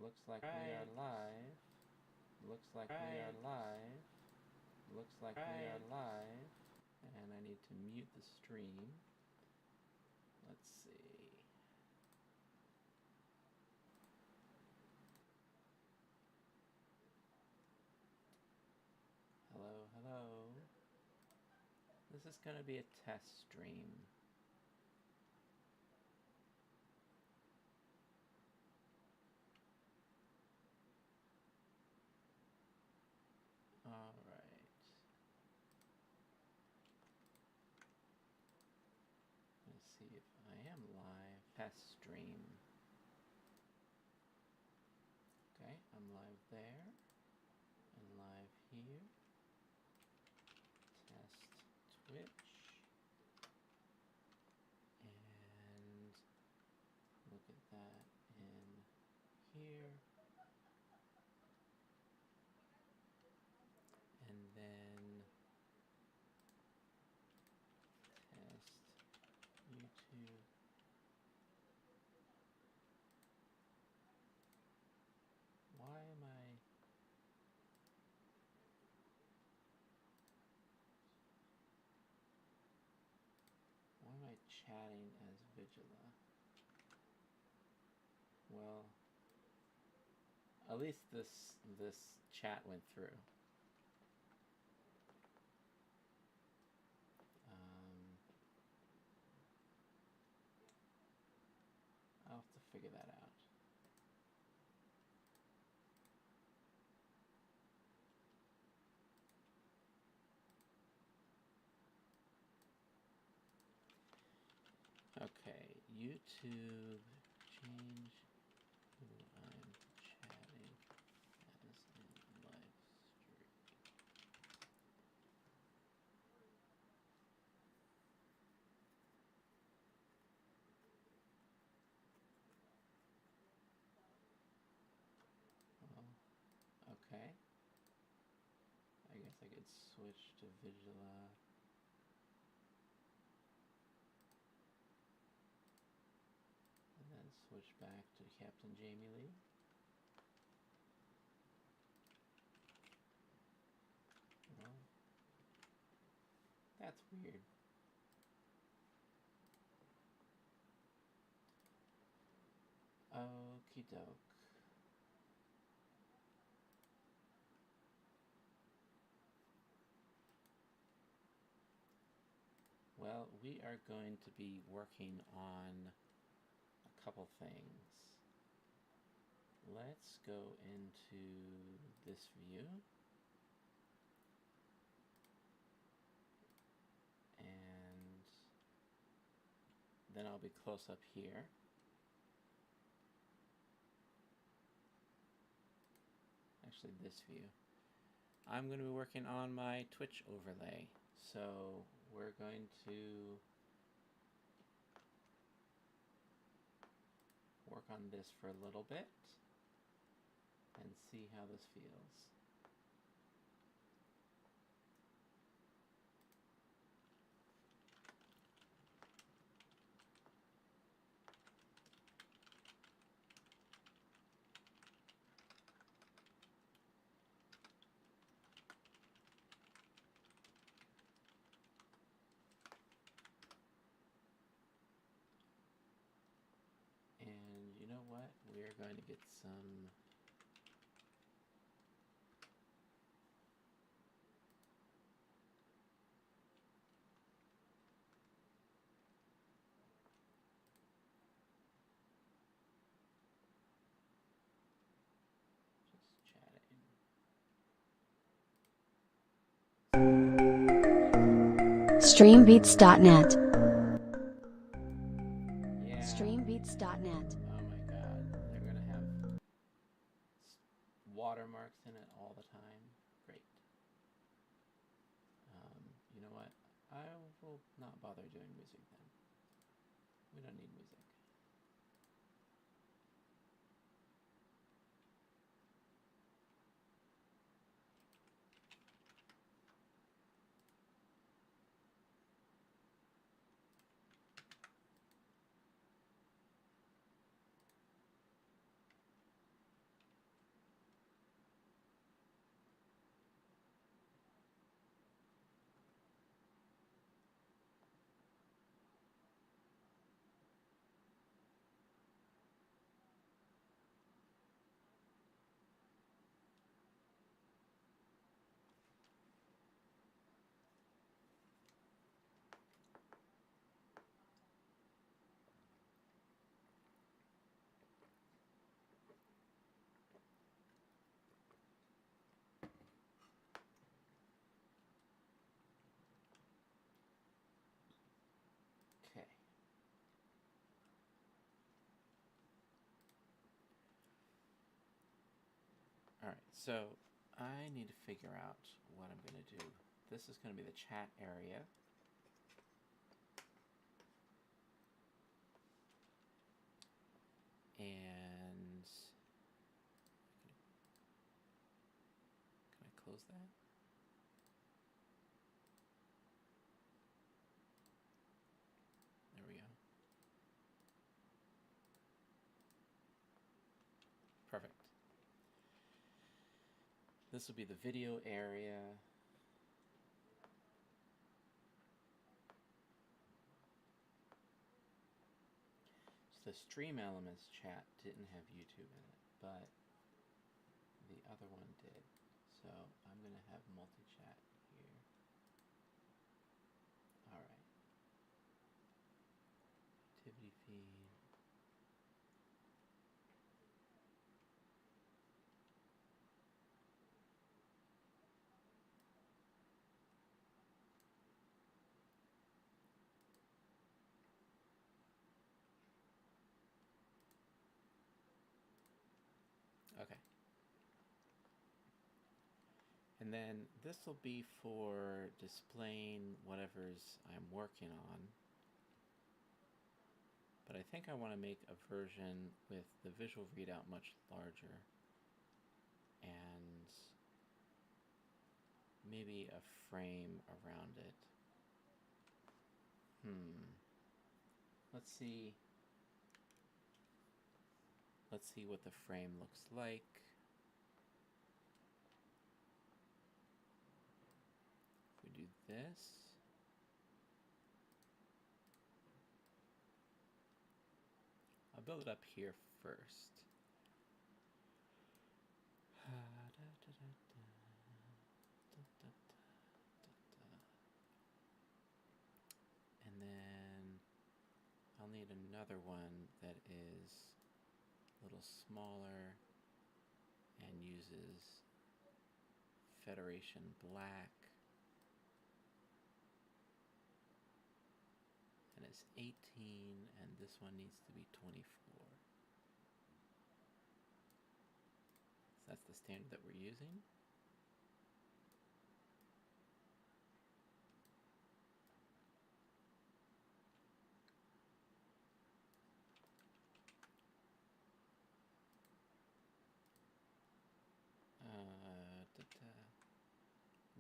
Looks like we are live. Looks like we are live. Looks like we are live. And I need to mute the stream. Let's see. Hello, hello. This is going to be a test stream. All right. Let's see if I am live. Test stream. Okay, I'm live there. And live here. Test Twitch. And look at that in here. And then test YouTube. Why am I chatting as Vigila? Well, at least this chat went through. I'll have to figure that out. Okay, YouTube, change who I'm chatting as in live stream. Well, okay. I guess I could switch to Vigila. And then switch back to Captain Jamie-Leigh. Well, that's weird. Okie doke. Well, we are going to be working on a couple things. Let's go into this view. And then I'll be close up here. Actually, this view. I'm going to be working on my Twitch overlay. So we're going to work on this for a little bit and see how this feels. And you know what? We're going to get some just chatting. Streambeats.net. Yeah. Streambeats.net. Oh my god. They're going to have watermarks in it all the time. Great. You know what? I will not bother doing music then. We don't need music. Alright, so I need to figure out what I'm going to do. This is going to be the chat area. And can I close that? There we go. Perfect. This will be the video area. So the Stream Elements chat didn't have YouTube in it, but the other one did. So I'm going to have multi-chat here. All right. Activity feed. Okay. And then this will be for displaying whatever's I'm working on. But I think I want to make a version with the visual readout much larger. And maybe a frame around it. Let's see. Let's see what the frame looks like. If we do this. I'll build it up here first. And then I'll need another one that is a little smaller and uses Federation Black. And it's 18, and this one needs to be 24. So that's the standard that we're using.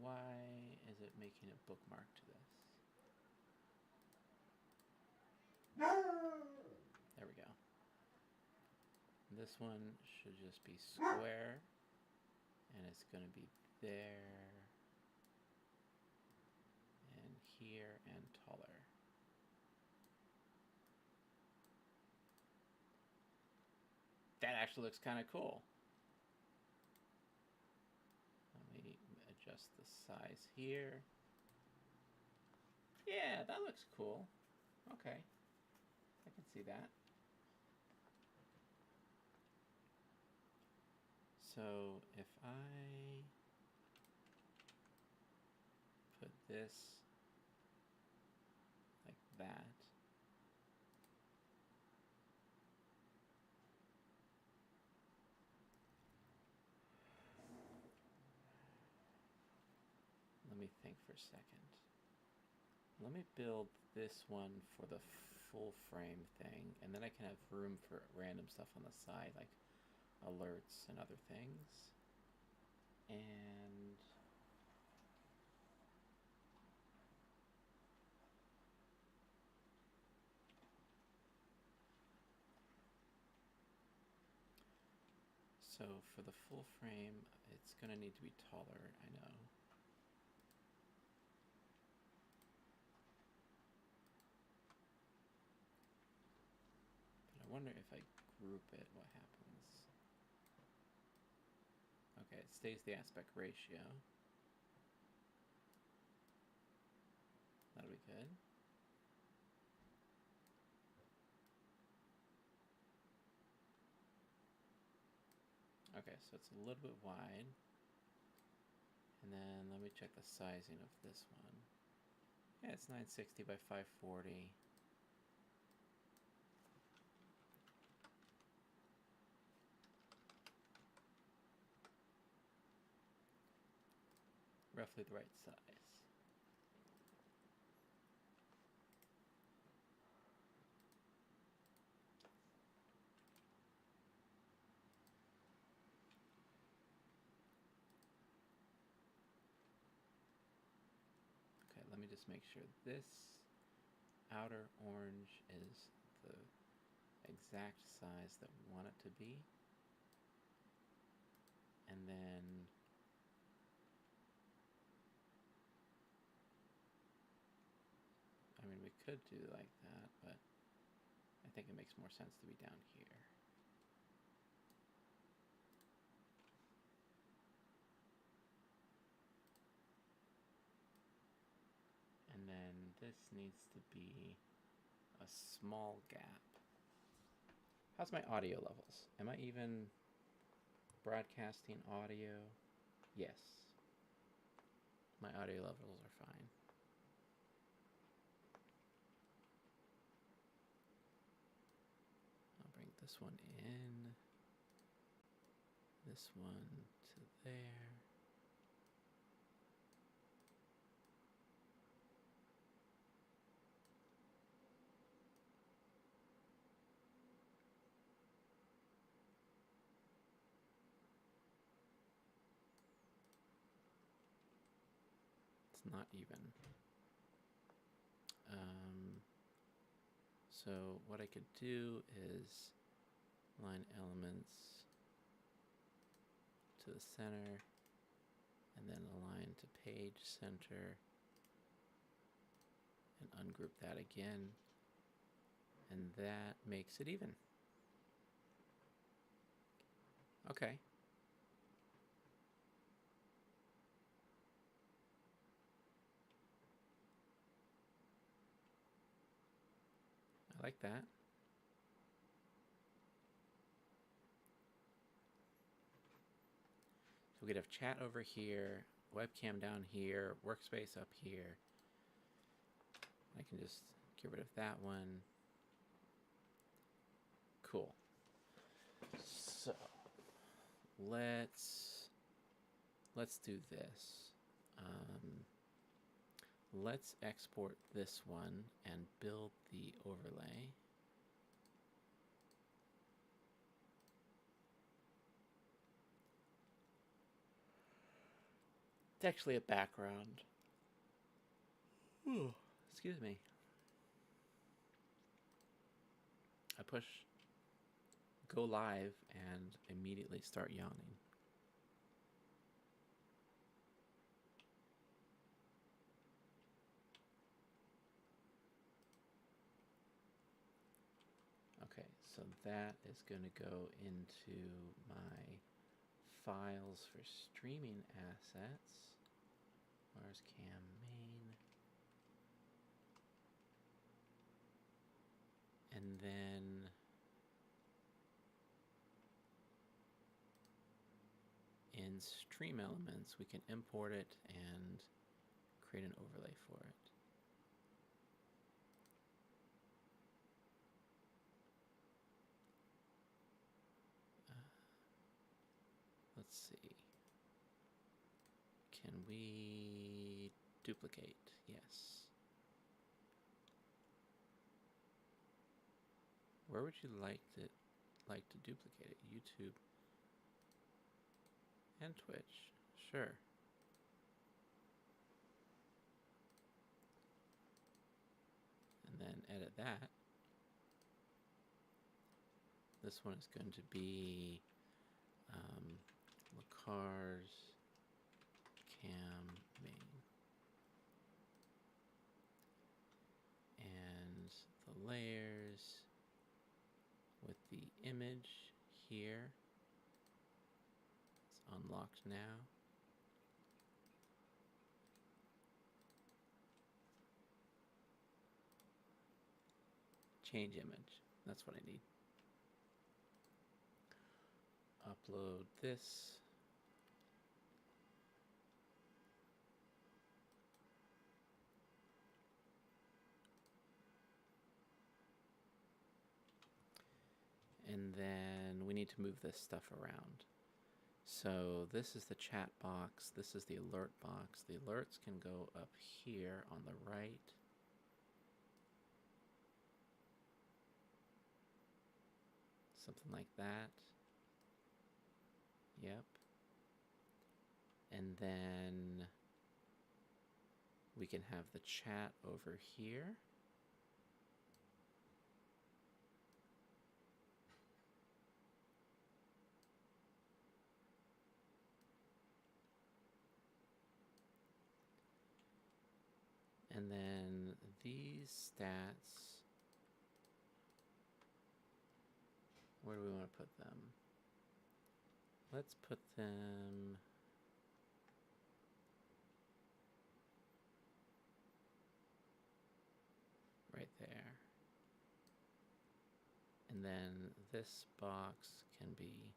Why is it making a bookmark to this? There we go. This one should just be square, and it's going to be there, and here, and taller. That actually looks kind of cool. Let me adjust the size here. Yeah, that looks cool. Okay, I can see that. So if I put this like that, let me think for a second. Let me build this one for the full frame thing, and then I can have room for random stuff on the side, like alerts and other things. And so for the full frame, it's going to need to be taller, I know. But I wonder if I group it, what happens? Okay, it stays the aspect ratio. That'll be good. Okay, so it's a little bit wide. And then let me check the sizing of this one. Yeah, it's 960 by 540. roughly the right size. Okay, let me just make sure this outer orange is the exact size that we want it to be. And then I mean, we could do like that, but I think it makes more sense to be down here. And then this needs to be a small gap. How's my audio levels? Am I even broadcasting audio? Yes. My audio levels are fine. I'll bring this one in, this one to there. It's not even. So what I could do is line elements to the center and then align to page center and ungroup that again, and that makes it even. Okay. I like that. So we could have chat over here, webcam down here, workspace up here. I can just get rid of that one. Cool. So let's do this. Let's export this one and build the overlay. It's actually a background. Ooh, excuse me. I push go live and immediately start yawning. Okay, so that is going to go into my files for streaming assets. Where's cam main? And then in stream elements, we can import it and create an overlay for it. Let's see. Can we duplicate? Yes. Where would you like to duplicate it? YouTube and Twitch. Sure. And then edit that. This one is going to be Lacar's cam main. And the layers with the image here. It's unlocked now. Change image. That's what I need. Upload this. And then we need to move this stuff around. So this is the chat box. This is the alert box. The alerts can go up here on the right. Something like that. Yep. And then we can have the chat over here. And then these stats, where do we want to put them? Let's put them right there. And then this box can be,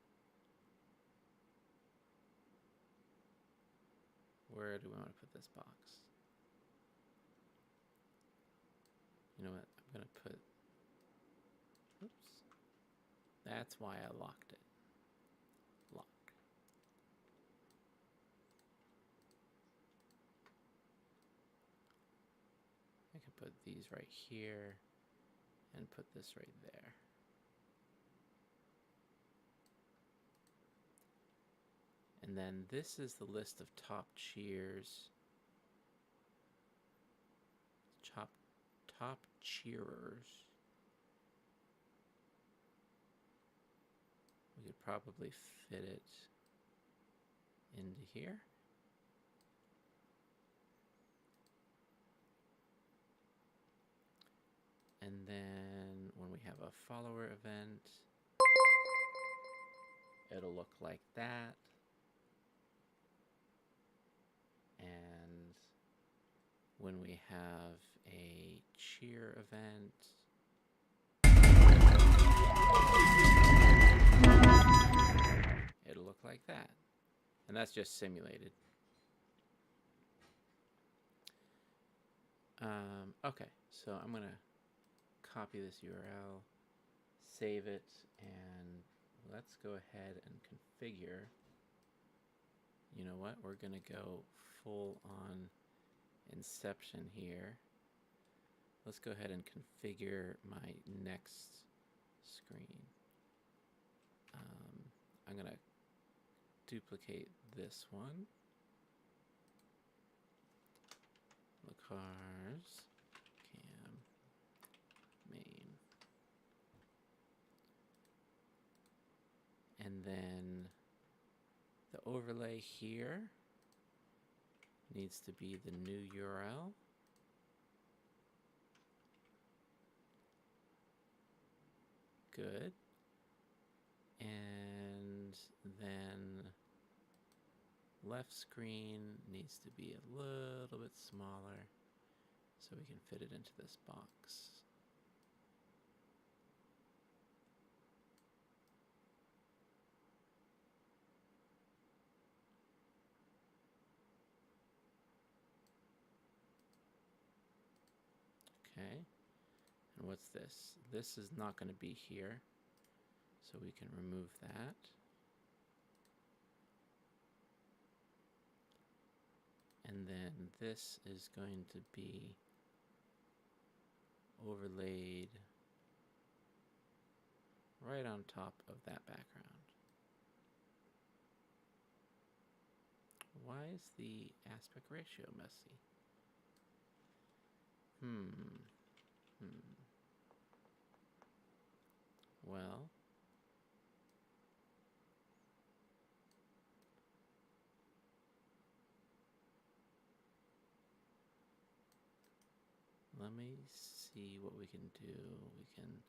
where do we want to put this box? You know what, I'm going to put, oops, that's why I locked it. Lock. I can put these right here and put this right there. And then this is the list of top cheers. Top cheerers. We could probably fit it into here. And then when we have a follower event, it'll look like that. And when we have a cheer event, it'll look like that. And that's just simulated. Okay, so I'm going to copy this URL, save it, and let's go ahead and configure. You know what? We're going to go full on Inception here. Let's go ahead and configure my next screen. I'm going to duplicate this one. Cars, cam, main. And then the overlay here needs to be the new URL. Good. And then left screen needs to be a little bit smaller so we can fit it into this box. Okay, and what's this? This is not going to be here, so we can remove that. And then this is going to be overlaid right on top of that background. Why is the aspect ratio messy? Well, let me see what we can do. We can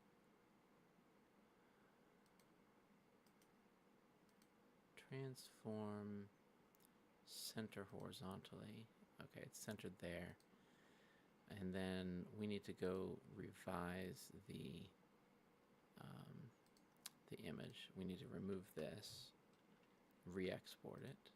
transform center horizontally. Okay, it's centered there. And then we need to go revise the image. We need to remove this, re-export it.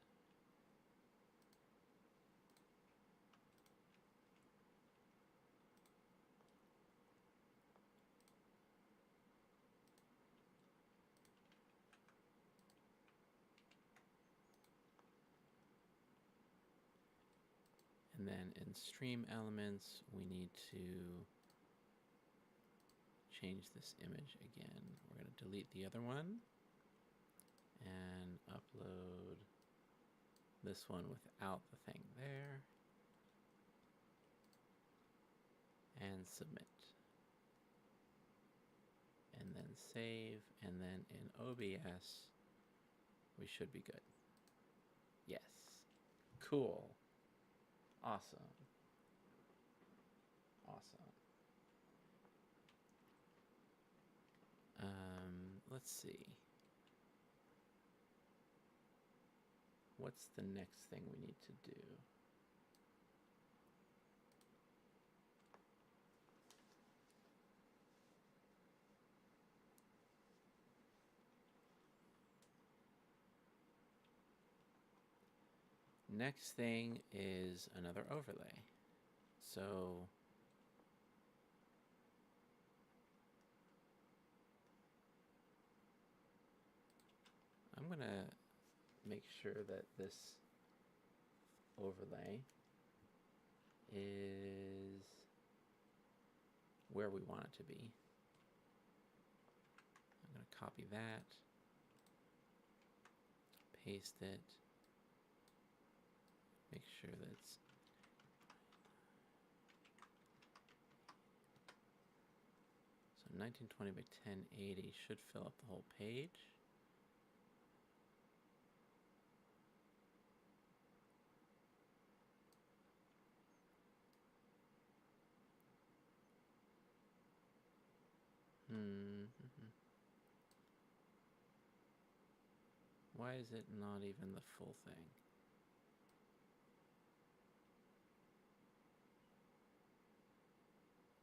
And then in stream elements, we need to change this image again. We're going to delete the other one and upload this one without the thing there and submit. And then save, and then in OBS, we should be good. Yes. Cool. Awesome. Awesome. Let's see. What's the next thing we need to do? Next thing is another overlay. So I'm going to make sure that this overlay is where we want it to be. I'm going to copy that, paste it, make sure that it's so 1920 by 1080 should fill up the whole page. Why is it not even the full thing?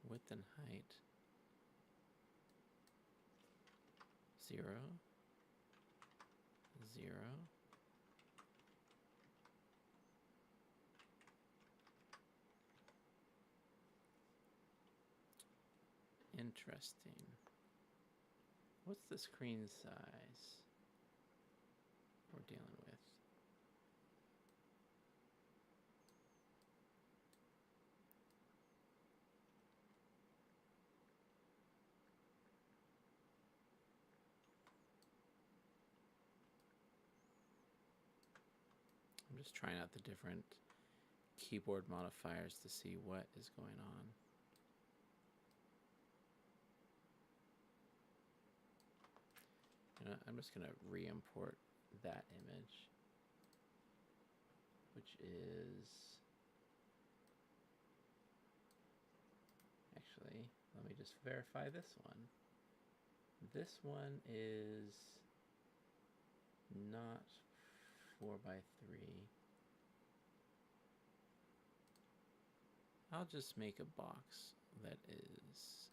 Width and height. 0, 0. Interesting. What's the screen size we're dealing with? I'm just trying out the different keyboard modifiers to see what is going on. You know, I'm just going to re-import that image, which is actually, let me just verify this one. This one is not 4:3. I'll just make a box that is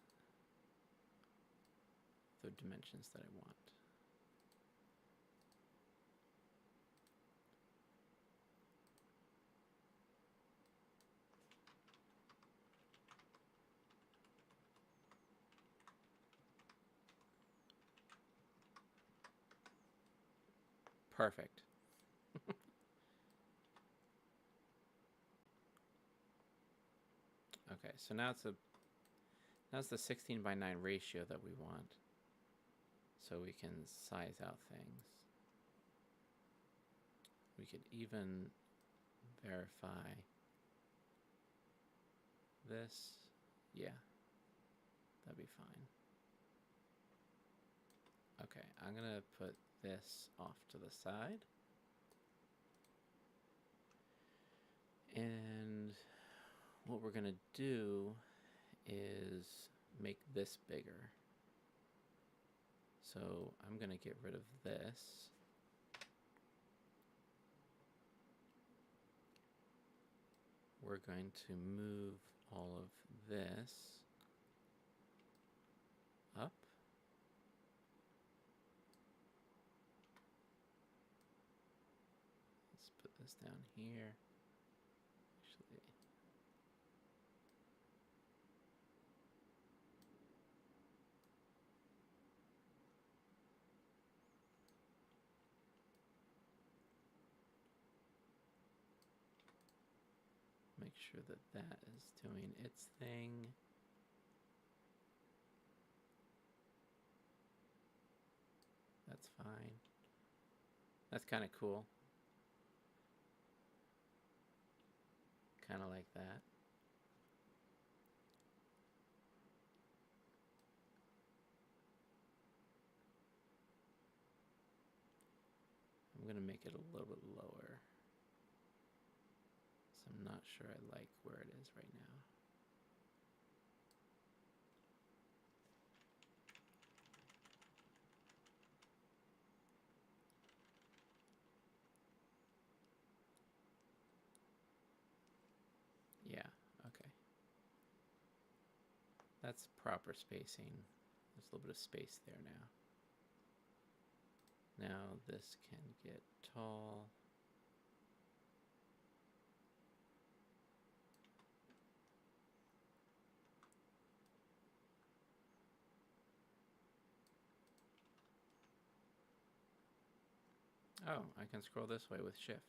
the dimensions that I want. Perfect. Okay, so now it's the 16:9 ratio that we want, so we can size out things. We could even verify this. Yeah, that'd be fine. Okay, I'm gonna put this off to the side. And what we're gonna do is make this bigger. So I'm gonna get rid of this. We're going to move all of this up. Let's put this down here. Actually, make make sure that that is doing its thing. That's fine. That's kind of cool. Kind of like that. I'm going to make it a little bit lower. So I'm not sure I like where it is right now. Yeah, okay. That's proper spacing. There's a little bit of space there now. Now this can get tall. Oh, I can scroll this way with shift.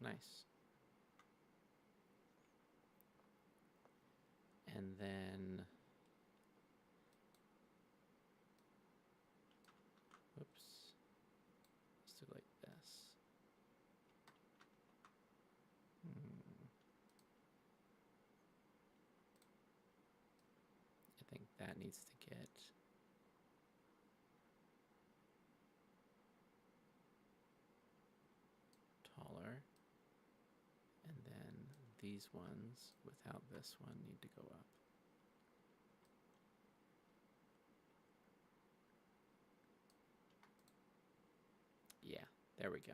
Nice. And then, whoops, let's do like this. I think that needs to get taller. And then these ones, without this one, need to go up. Yeah, there we go.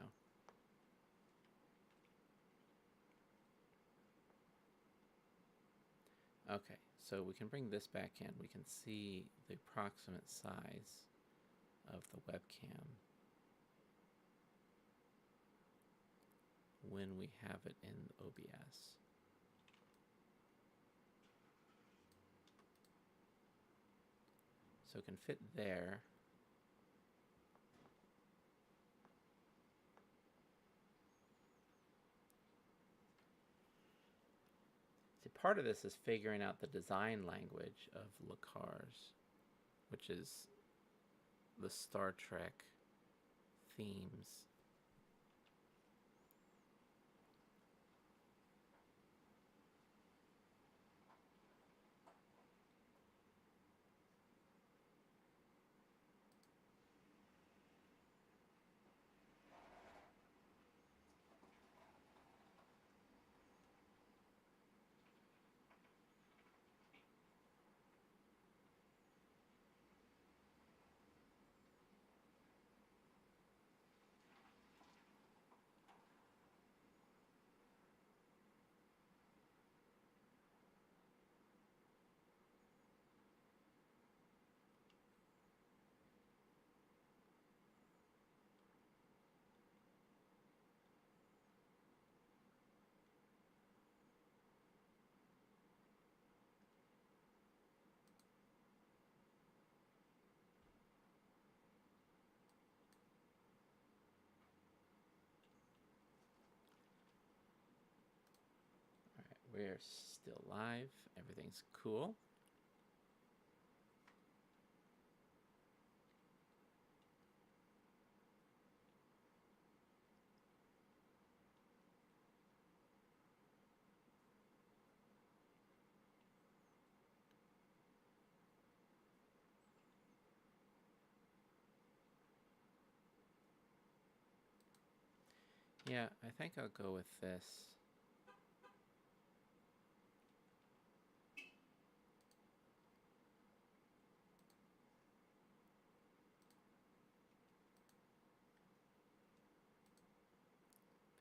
Okay, so we can bring this back in. We can see the approximate size of the webcam when we have it in OBS. So it can fit there. See, part of this is figuring out the design language of Lacar's, which is the Star Trek themes. We're still live. Everything's cool. Yeah, I think I'll go with this.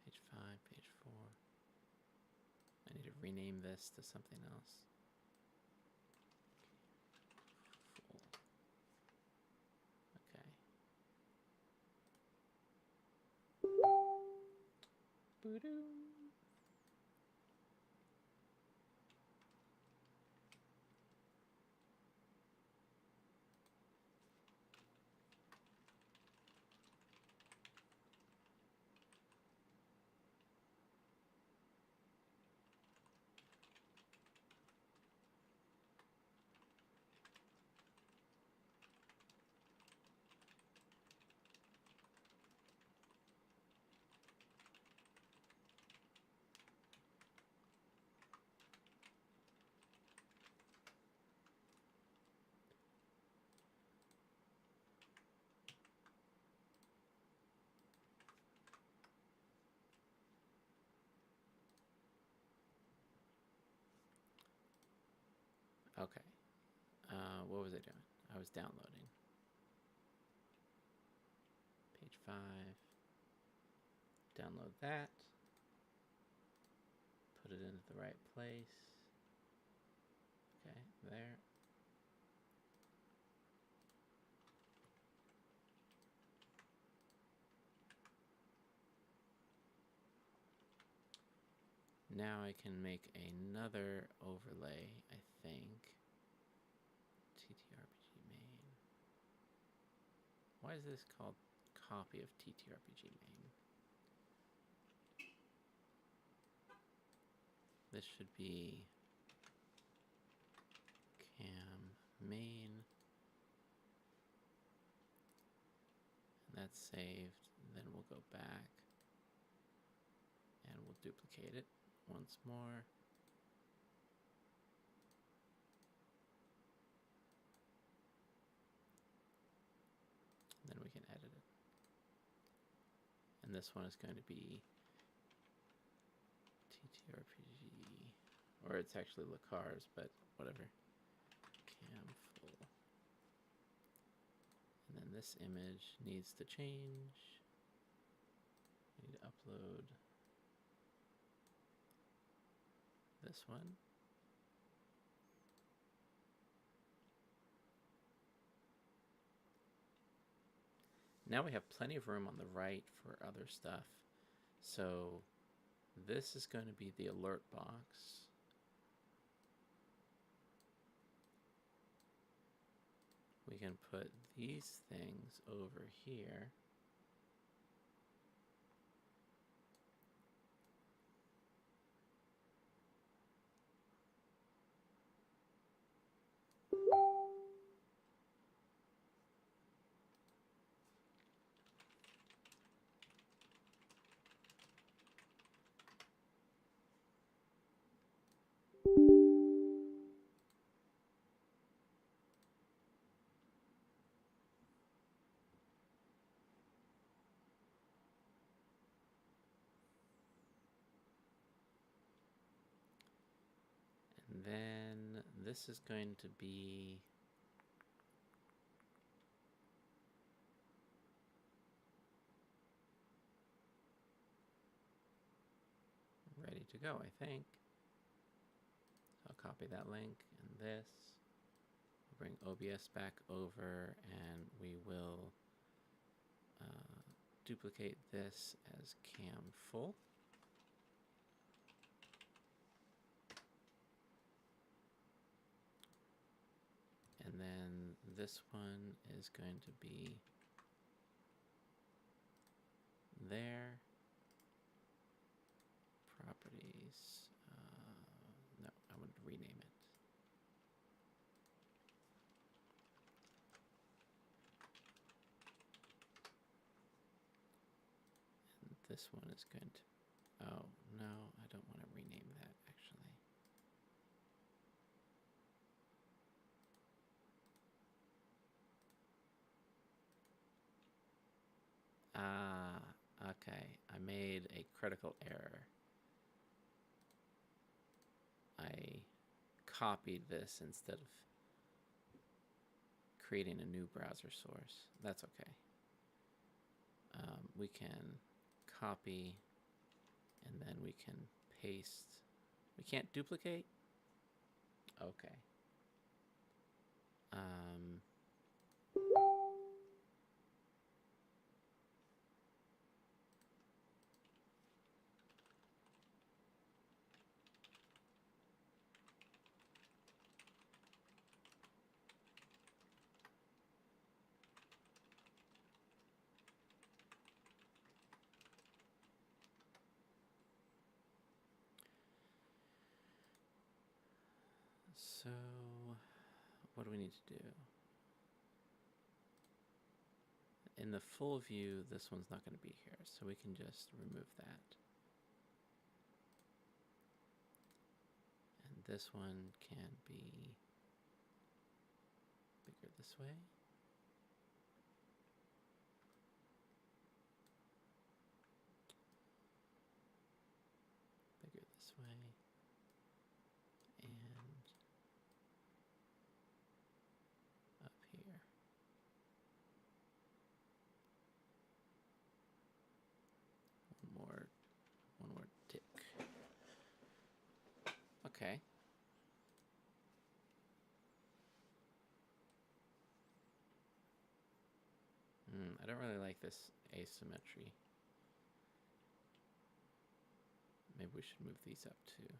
Page 5, page 4. I need to rename this to something else. Full. Okay. Boo-doo. Okay. What was I doing? I was downloading. Page 5. Download that. Put it into the right place. Okay, there. Now I can make another overlay, I think. TTRPG main. Why is this called copy of TTRPG main? This should be cam main. And that's saved. Then we'll go back and we'll duplicate it once more. Then we can edit it. And this one is going to be TTRPG, or it's actually Lacars, but whatever. Cam full. And then this image needs to change. I need to upload this one. Now we have plenty of room on the right for other stuff. So this is going to be the alert box. We can put these things over here. And then this is going to be ready to go, I think. So I'll copy that link and this. We'll bring OBS back over and we will duplicate this as cam full. And then this one is going to be there. Properties. No, I want to rename it. And this one is going to, oh no, I don't want to rename that actually. Ah, okay. I made a critical error. I copied this instead of creating a new browser source. That's okay. We can copy and then we can paste. We can't duplicate? Okay. So, what do we need to do? In the full view, this one's not going to be here, so we can just remove that. And this one can be bigger this way. Bigger this way. And I don't really like this asymmetry. Maybe we should move these up too.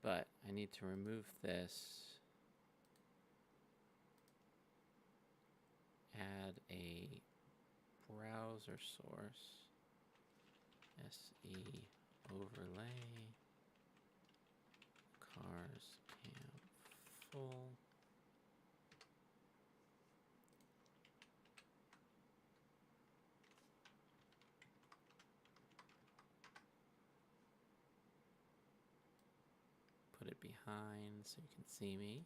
But I need to remove this, add a browser source, SE overlay, cars cam full. Put it behind so you can see me.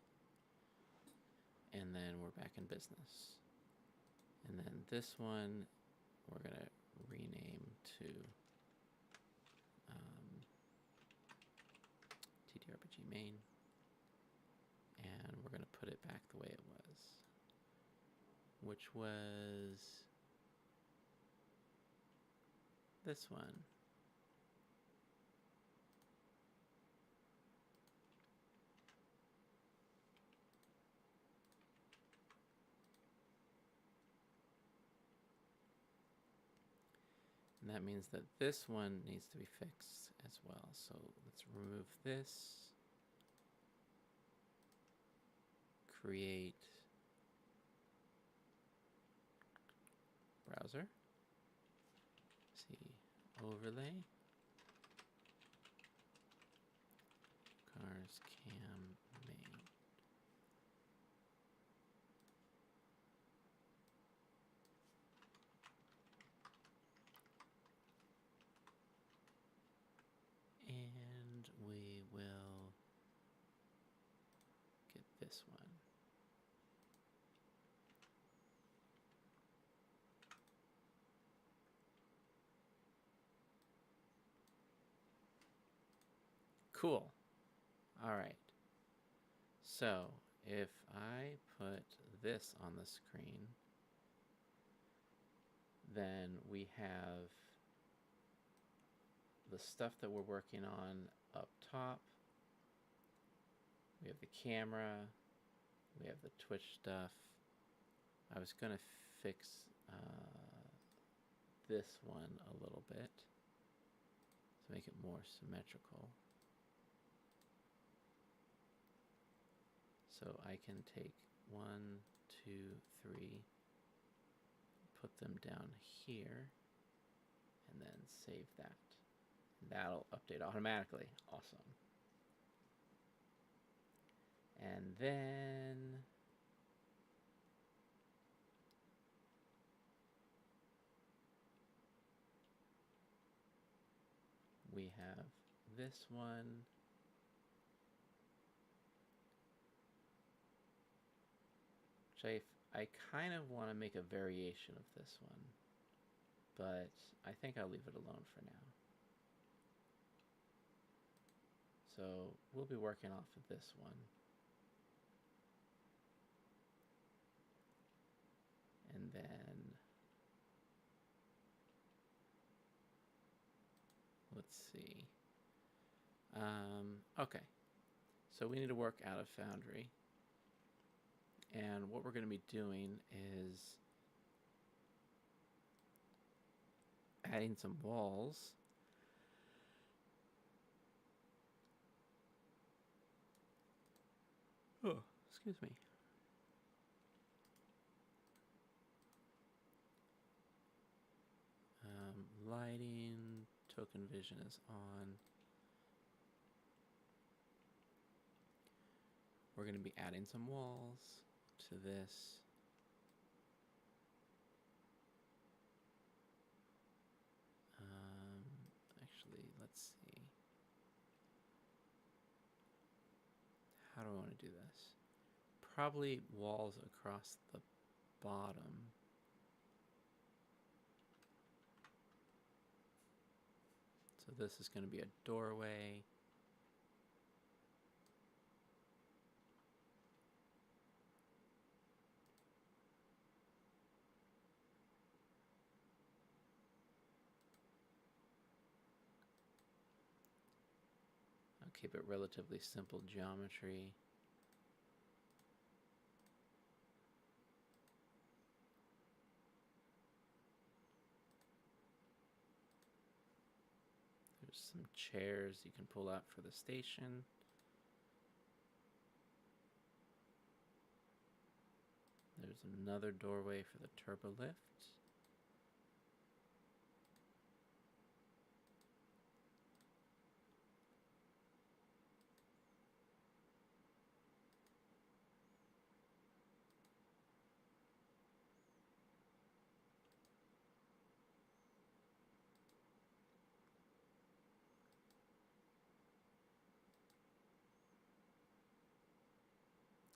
And then we're back in business. And then this one, we're gonna rename to TTRPG main. And we're gonna put it back the way it was, which was this one. And that means that this one needs to be fixed as well. So let's remove this. Create browser. See, overlay. Cars cam main. And we will get this one. Cool. All right. So if I put this on the screen, then we have the stuff that we're working on up top. We have the camera. We have the Twitch stuff. I was going to fix this one a little bit to make it more symmetrical. So I can take 1, 2, 3, put them down here, and then save that. That'll update automatically. Awesome. And then we have this one. Which I kind of want to make a variation of this one, but I think I'll leave it alone for now. So we'll be working off of this one. And then let's see. Okay, so we need to work out of Foundry. And what we're going to be doing is adding some walls. Oh, excuse me. Lighting, token vision is on. We're going to be adding some walls to this. Actually, let's see. How do I want to do this? Probably walls across the bottom. So this is going to be a doorway. keep it relatively simple geometry. There's some chairs you can pull out for the station. There's another doorway for the turbo lift.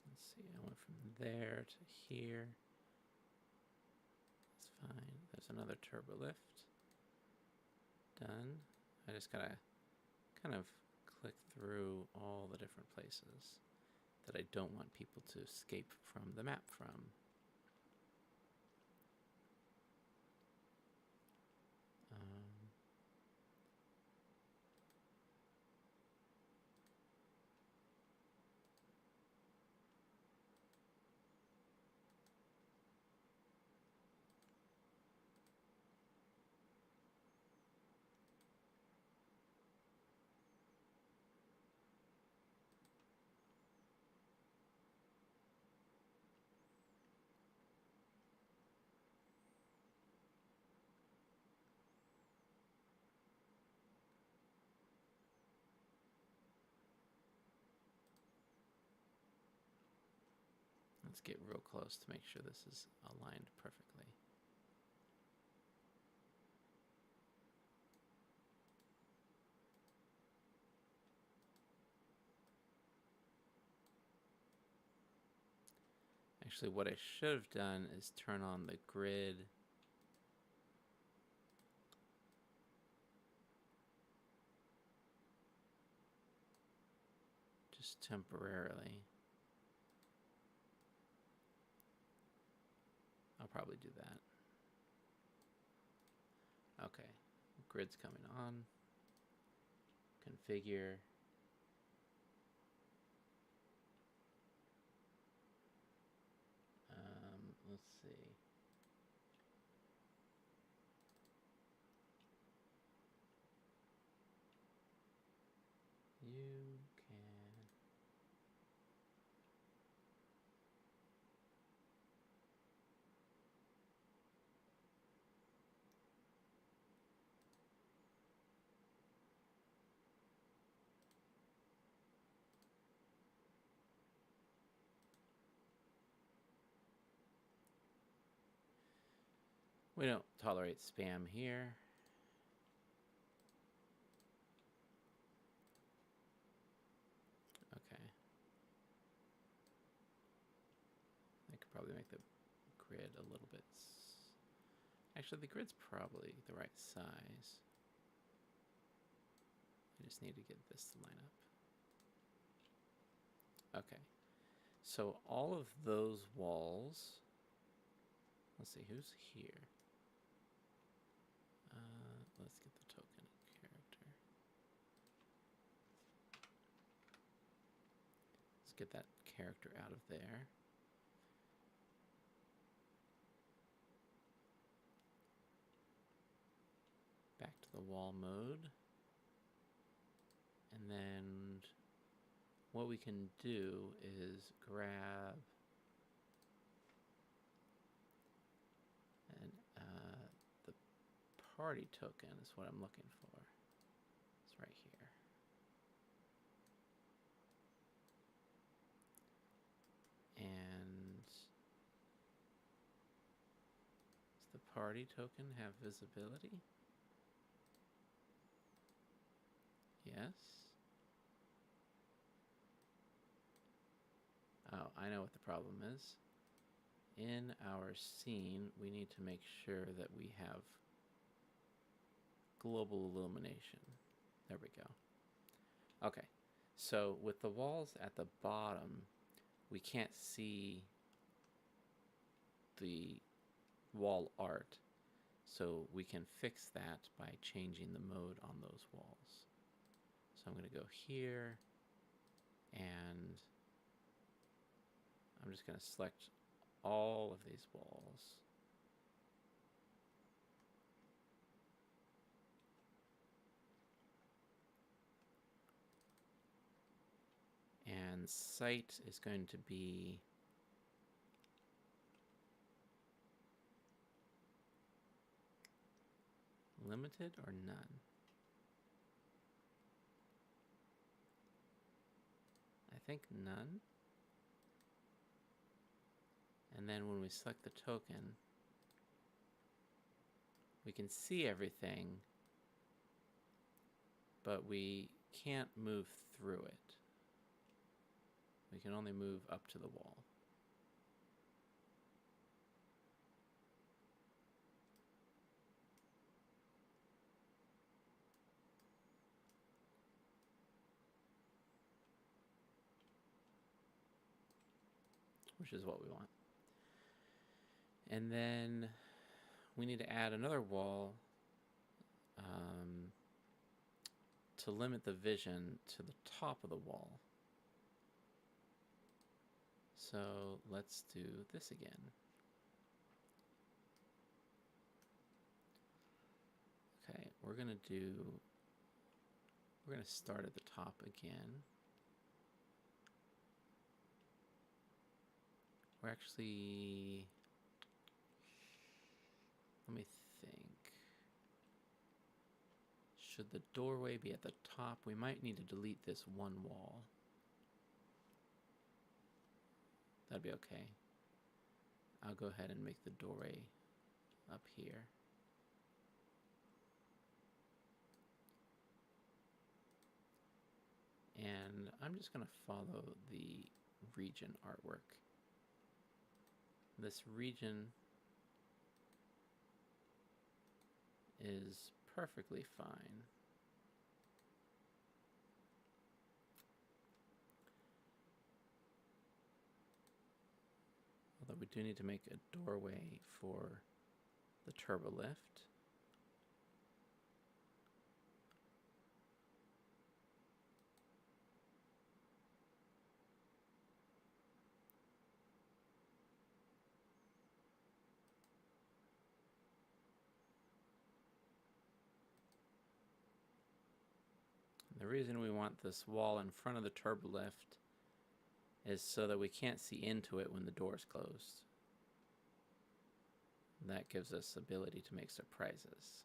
Let's see, I went from there to here. That's fine. There's another turbo lift. Done. I just gotta kind of click through all the different places that I don't want people to escape from the map from. Let's get real close to make sure this is aligned perfectly. Actually, what I should have done is turn on the grid just temporarily. I'll probably do that. Okay, grid's coming on. Configure. Let's see. You can. We don't tolerate spam here. Okay. I could probably make the grid a little bit. Actually, the grid's probably the right size. I just need to get this to line up. Okay. So all of those walls. Let's see, who's here? Let's get the token character. Let's get that character out of there. Back to the wall mode. And then what we can do is grab and the party token is what I'm looking for. It's right here. And does the party token have visibility? Yes. Oh, I know what the problem is. In our scene, we need to make sure that we have global illumination. There we go. Okay, so with the walls at the bottom, we can't see the wall art. So we can fix that by changing the mode on those walls. So I'm going to go here, and I'm just going to select all of these walls. And site is going to be limited or none? I think none. And then when we select the token, we can see everything, but we can't move through it. We can only move up to the wall. Which is what we want. And then we need to add another wall to limit the vision to the top of the wall. So let's do this again. Okay, we're gonna start at the top again. We're actually, let me think. Should the doorway be at the top? We might need to delete this one wall. That'd be okay. I'll go ahead and make the doorway up here. And I'm just going to follow the region artwork. This region is perfectly fine. Although we do need to make a doorway for the turbo lift. The reason we want this wall in front of the turbo lift is so that we can't see into it when the door is closed. That gives us ability to make surprises.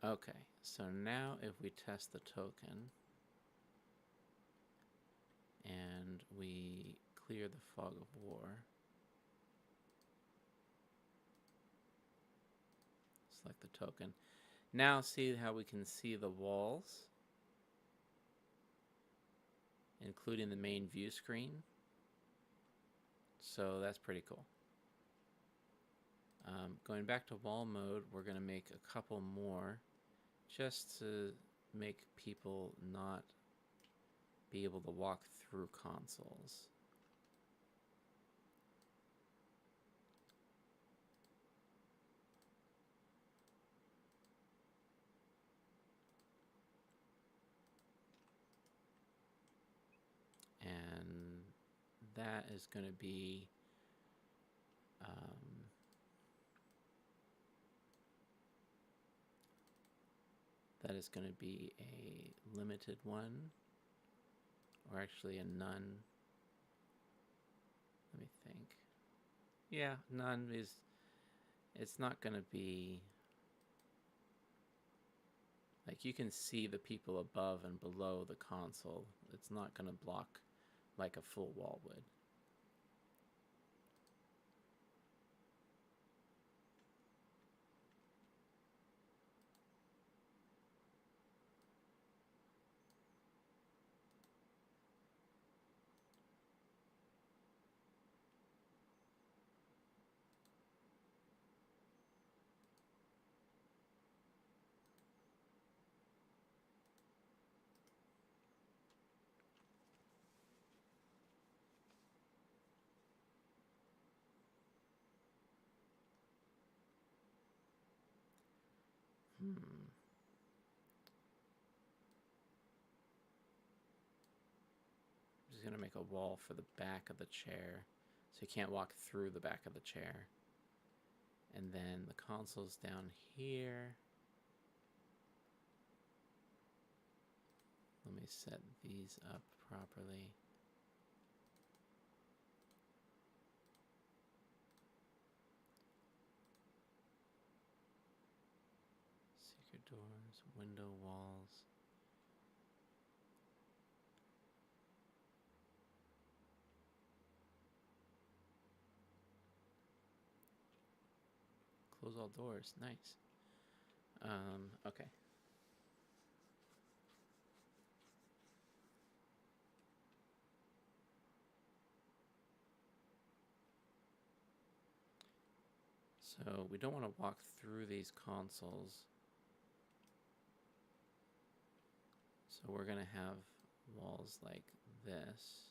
Okay, so now if we test the token and we clear the fog of war, select the token. Now see how we can see the walls, including the main view screen. So that's pretty cool. Going back to wall mode, we're going to make a couple more just to make people not be able to walk through consoles. And that is going to be a limited one, or actually a none. Let me think. Yeah, none is, it's not going to be, like, you can see the people above and below the console. It's not going to block like a full wall would. going to make a wall for the back of the chair, so you can't walk through the back of the chair. And then the console's down here. Let me set these up properly. Secret doors, window walls. Close all doors. Nice. Okay. So we don't want to walk through these consoles. So we're going to have walls like this.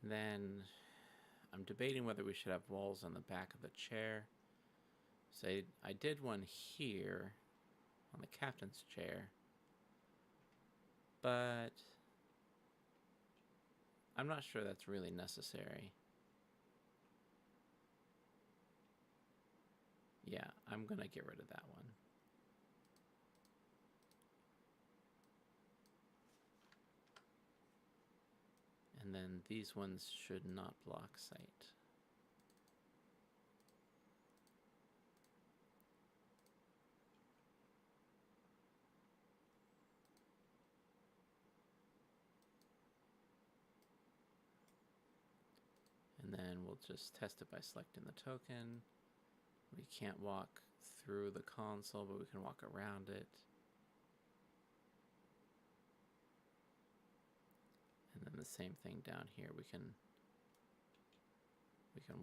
And then I'm debating whether we should have walls on the back of the chair. So I did one here on the captain's chair, but I'm not sure that's really necessary. Yeah, I'm going to get rid of that one. And then these ones should not block sight. And then we'll just test it by selecting the token. We can't walk through the console, but we can walk around it. And then the same thing down here. We can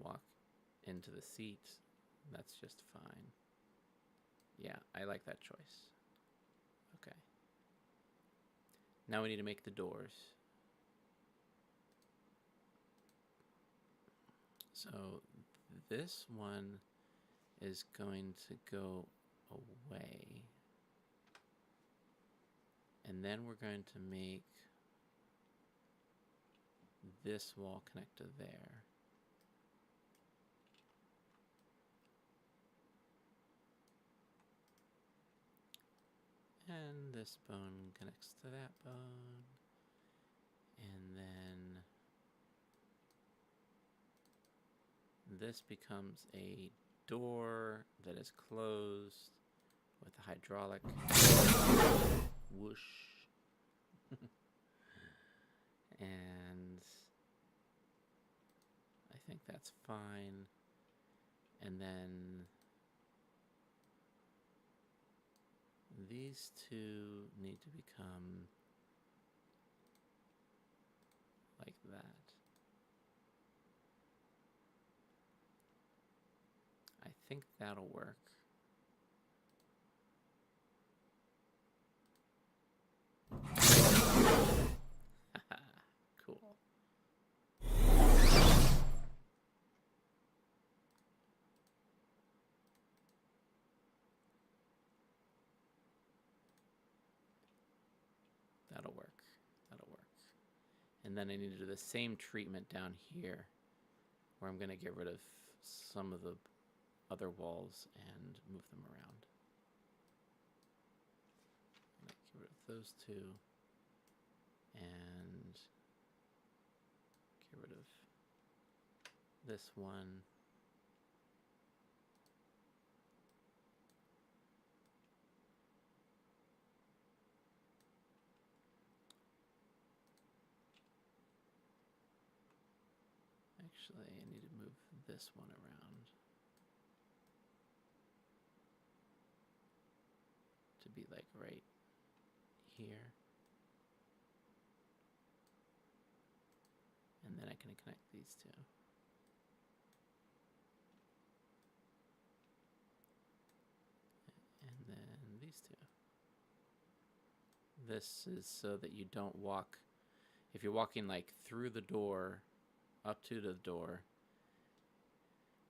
walk into the seat. That's just fine. Yeah, I like that choice. Okay. Now we need to make the doors. So this one is going to go away. And then we're going to make this wall connect to there. And this bone connects to that bone. And then this becomes a door that is closed with a hydraulic whoosh. And I think that's fine. And then these two need to become like that. I think that'll work. Cool. That'll work. That'll work. And then I need to do the same treatment down here, where I'm going to get rid of some of the other walls and move them around. Get rid of those two and get rid of this one. Actually, I need to move this one around to be like right here. And then I can connect these two. And then these two. This is so that you don't walk, if you're walking like through the door, up to the door,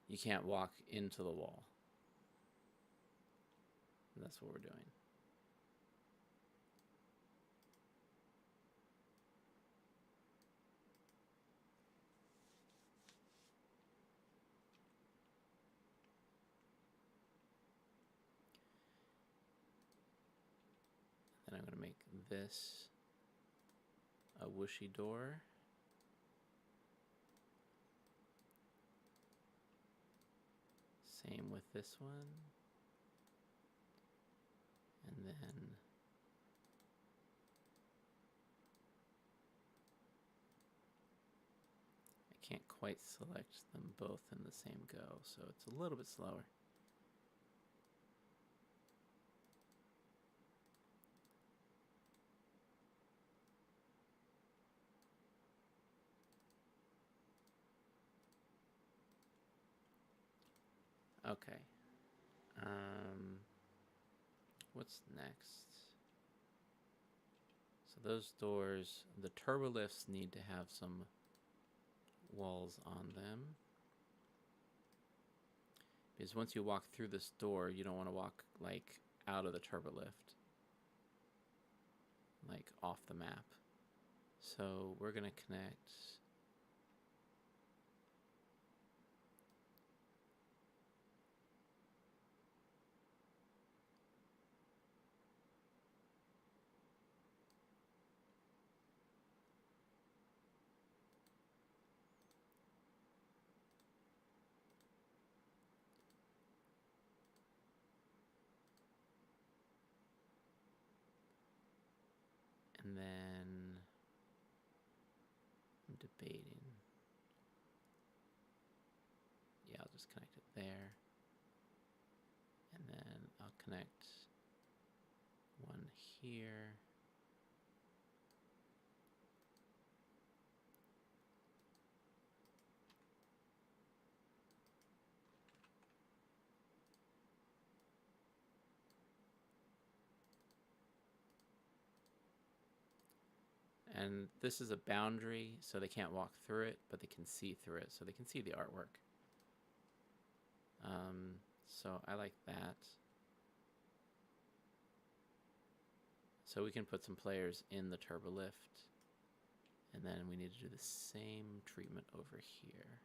you can't walk into the wall. And that's what we're doing. Then I'm going to make this a whooshy door. Same with this one. And then I can't quite select them both in the same go, so it's a little bit slower. Okay. What's next? So those doors, the turbolifts need to have some walls on them. Because once you walk through this door, you don't want to walk like out of the turbolift, like off the map. So we're going to connect and then I'm debating. Yeah, I'll just connect it there. And then I'll connect one here. And this is a boundary, so they can't walk through it, but they can see through it, so they can see the artwork. So I like that. So we can put some players in the turbolift, and then we need to do the same treatment over here.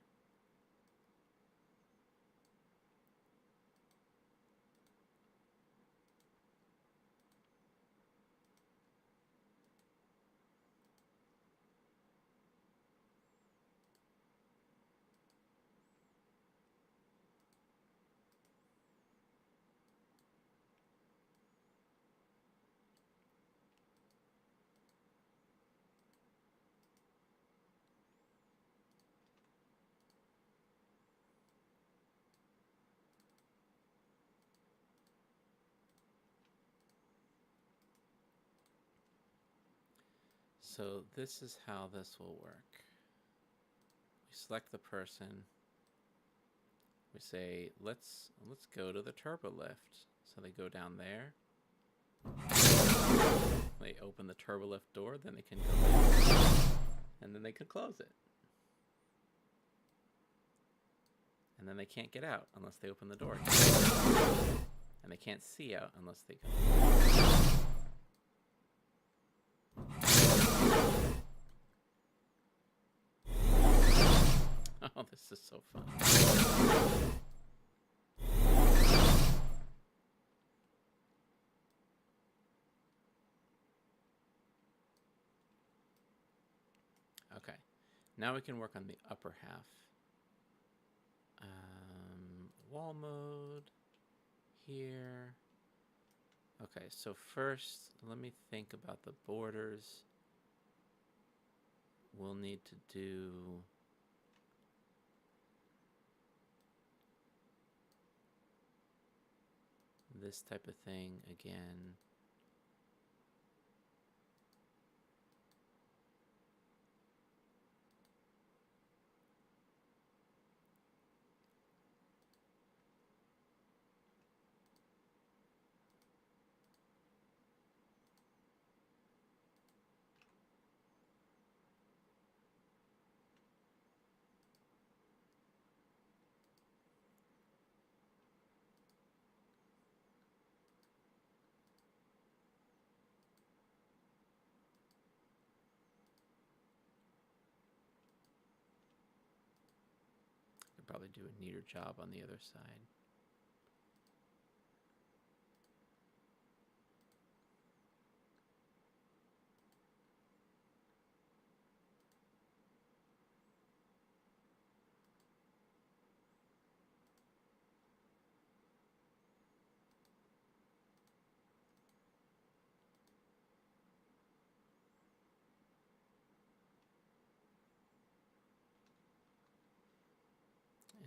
So this is how this will work. We select the person. We say, let's go to the turbolift. So they go down there. They open the turbolift door, then they can go in, and then they can close it. And then they can't get out unless they open the door. And they can't see out unless they go. Oh, this is so fun. Okay, now we can work on the upper half. Wall mode here. Okay, so first, let me think about the borders. We'll need to do this type of thing again. probably do a neater job on the other side.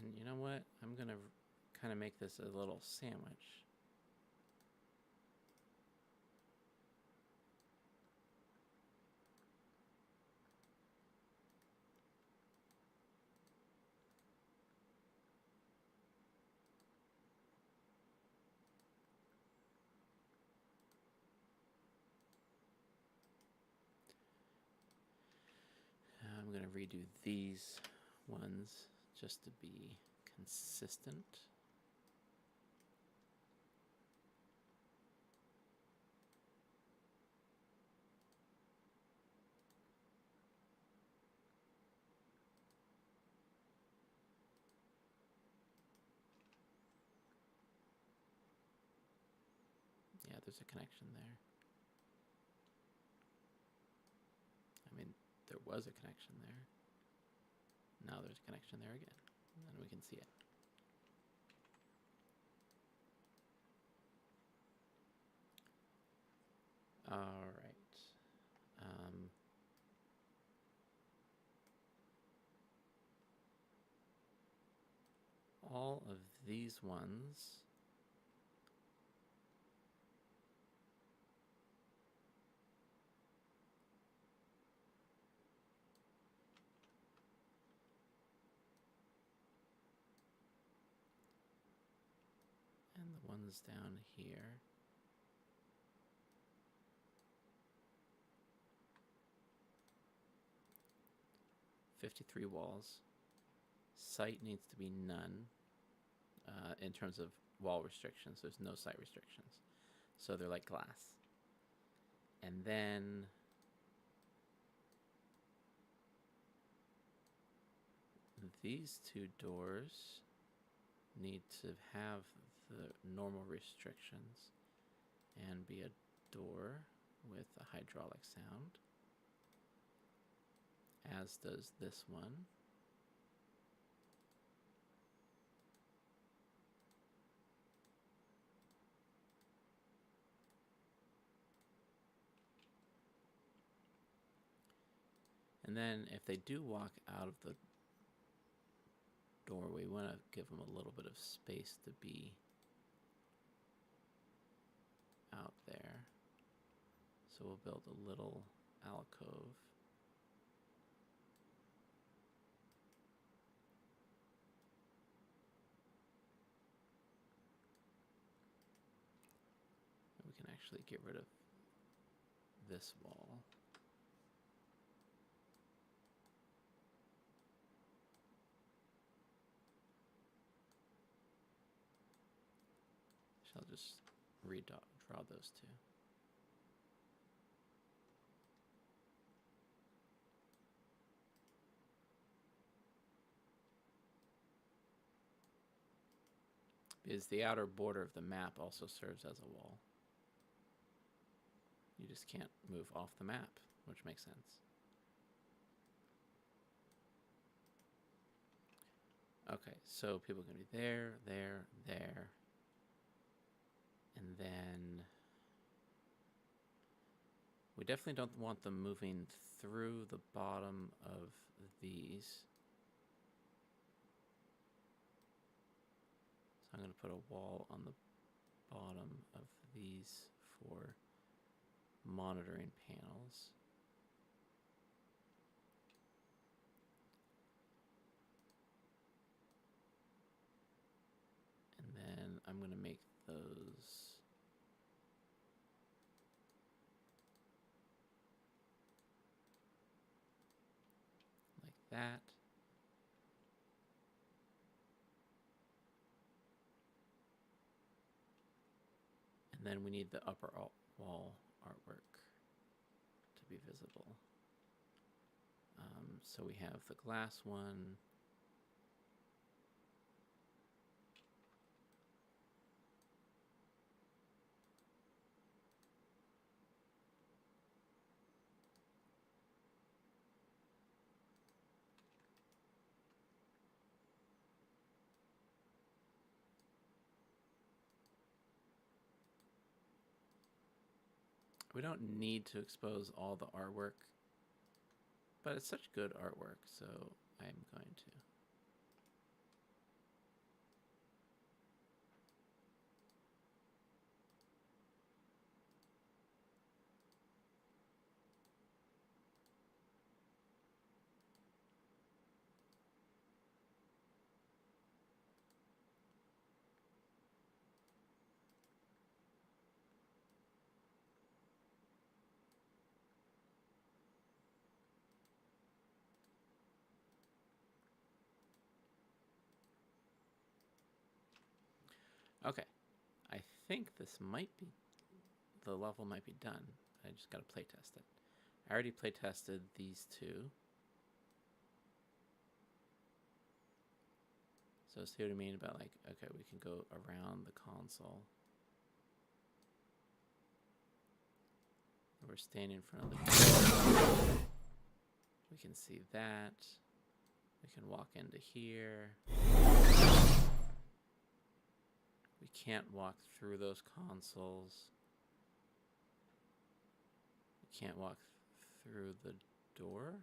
And you know what? I'm going to kind of make this a little sandwich. I'm going to redo these ones just to be consistent. Yeah, there's a connection there. I mean, there was a connection there. Now there's a connection there again. And we can see it. All right. All of these ones and the ones down here. $53 walls. Site needs to be none in terms of wall restrictions. There's no site restrictions. So they're like glass. And then these two doors need to have the normal restrictions and be a door with a hydraulic sound, as does this one. And then if they do walk out of the door, we want to give them a little bit of space to be out there. So we'll build a little alcove. And we can actually get rid of this wall. I'll just redraw those two. Because the outer border of the map also serves as a wall. You just can't move off the map, which makes sense. Okay, so people are going to be there, there, there. And then we definitely don't want them moving through the bottom of these. So I'm going to put a wall on the bottom of these for monitoring panels. And then I'm going to make those like that. And then we need the upper wall artwork to be visible. So we have the glass one, We don't need to expose all the artwork, but it's such good artwork, so I'm going to. Okay, I think this might be, the level might be done. I just gotta play test it. I already play tested these two. So see what I mean about like, okay, we can go around the console. We're standing in front of the door. We can see that. We can walk into here. We can't walk through those consoles. We can't walk through the door.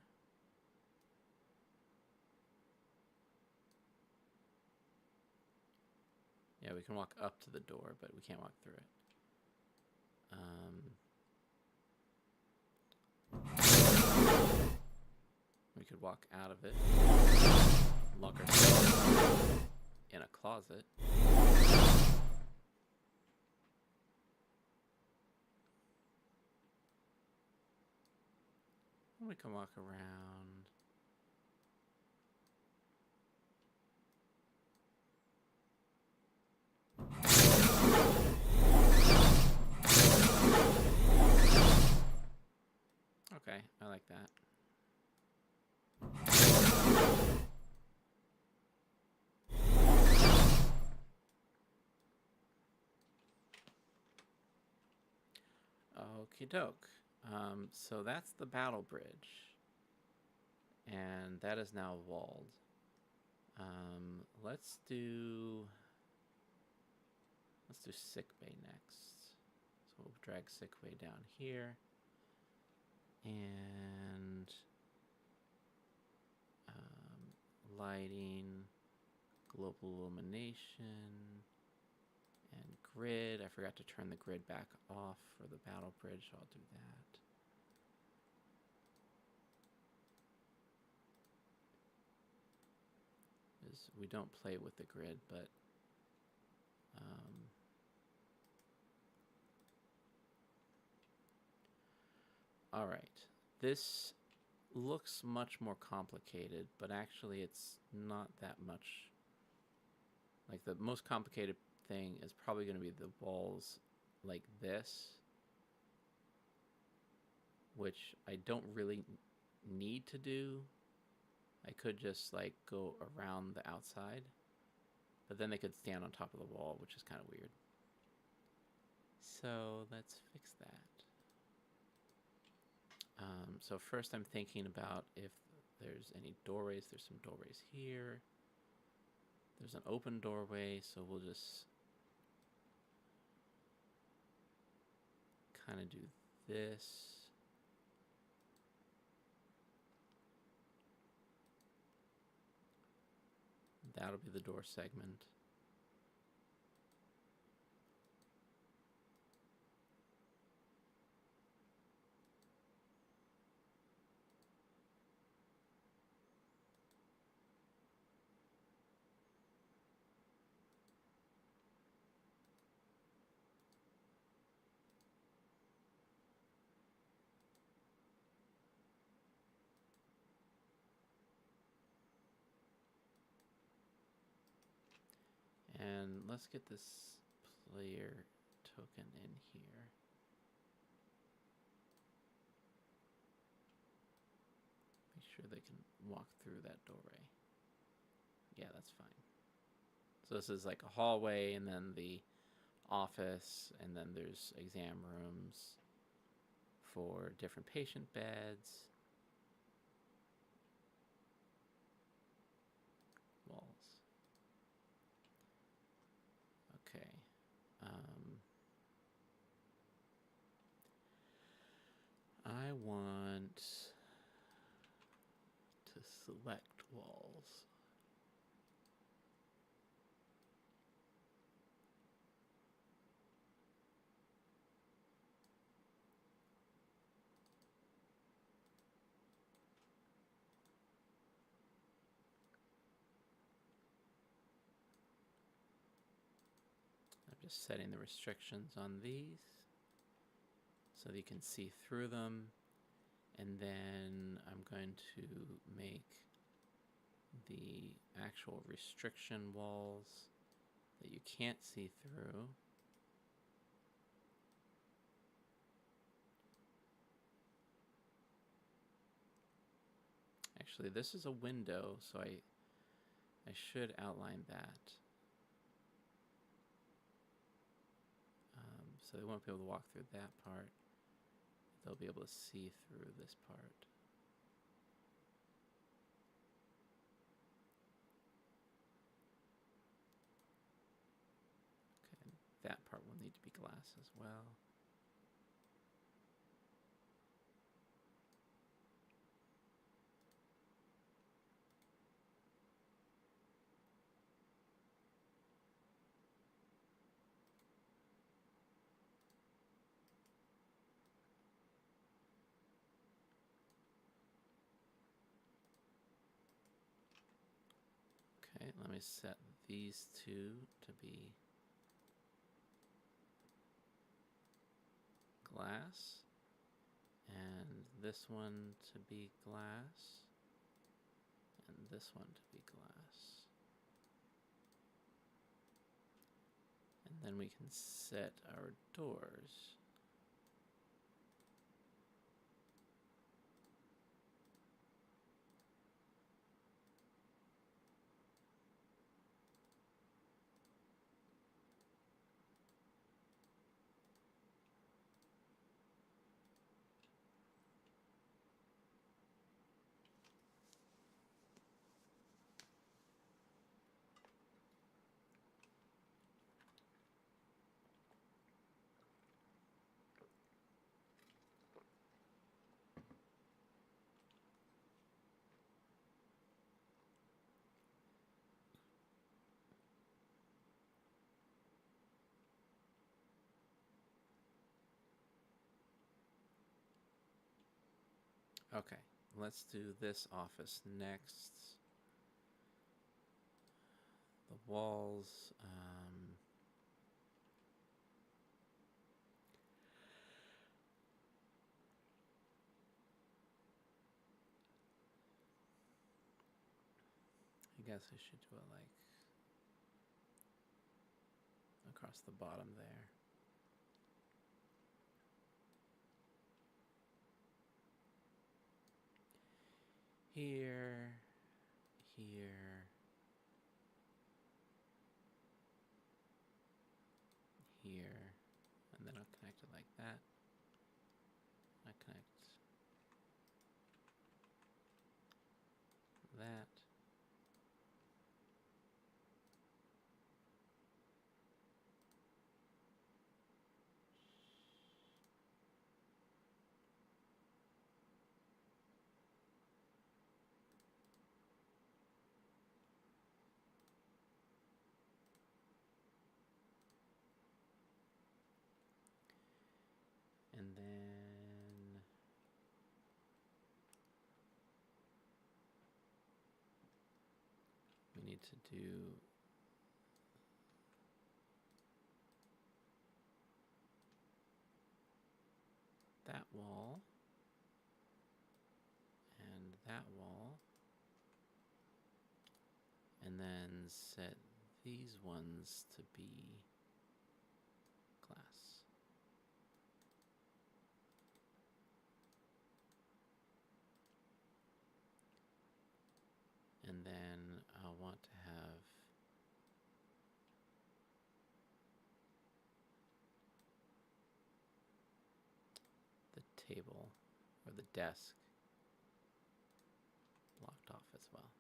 Yeah, we can walk up to the door, but we can't walk through it. We could walk out of it, lock ourselves in a closet. We can walk around. Okay, I like that. Okie doke. So that's the battle bridge. And that is now walled. Let's do sickbay next. So we'll drag sickbay down here. And lighting, global illumination, and grid. I forgot to turn the grid back off for the battle bridge, so I'll do that. Because we don't play with the grid, but all right. This looks much more complicated, but actually it's not that much. Like, the most complicated thing is probably going to be the walls like this, which I don't really need to do. I could just like go around the outside, but then they could stand on top of the wall, which is kind of weird. So let's fix that. So first I'm thinking about if there's any doorways. There's some doorways here. There's an open doorway, so we'll just kind of do this. That'll be the door segment. And let's get this player token in here. Make sure they can walk through that doorway. Yeah, that's fine. So this is like a hallway, and then the office, and then there's exam rooms for different patient beds. Walls. Okay. I want to select walls. I'm just setting the restrictions on these so that you can see through them. And then I'm going to make the actual restriction walls that you can't see through. Actually, this is a window, so I should outline that. So they won't be able to walk through that part. They'll be able to see through this part. Okay, that part will need to be glass as well. Okay, let me set these two to be glass, and this one to be glass, and this one to be glass. And then we can set our doors. Okay, let's do this office next. The walls, I guess I should do it like across the bottom there. Here, here, here, and then I'll connect it like that. I connect that. And then we need to do that wall and that wall, and then set these ones to be glass. And then I'll want to have the table or the desk blocked off as well.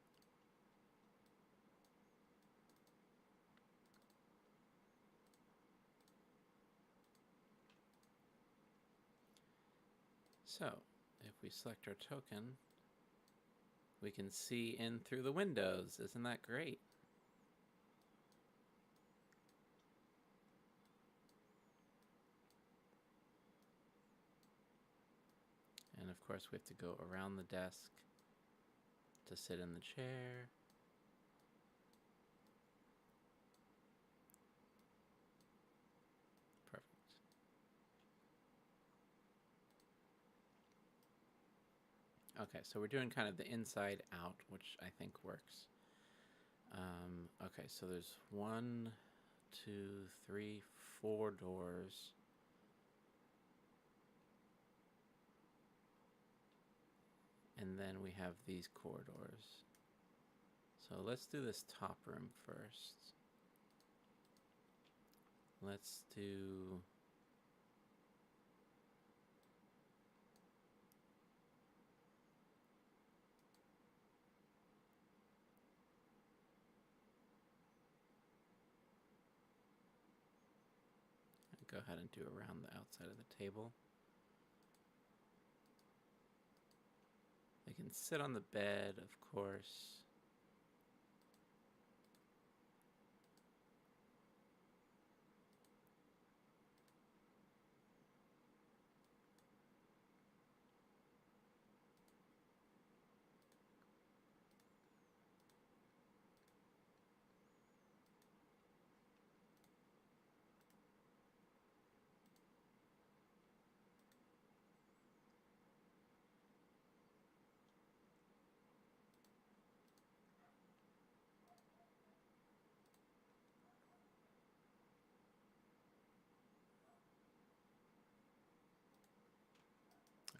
So if we select our token, we can see in through the windows. Isn't that great? And of course we have to go around the desk to sit in the chair. Perfect. Okay, so we're doing kind of the inside out, which I think works. Okay, so there's 1, 2, 3, 4 doors. And then we have these corridors. So let's do this top room first. Let's do... go ahead and do around the outside of the table. They can sit on the bed, of course.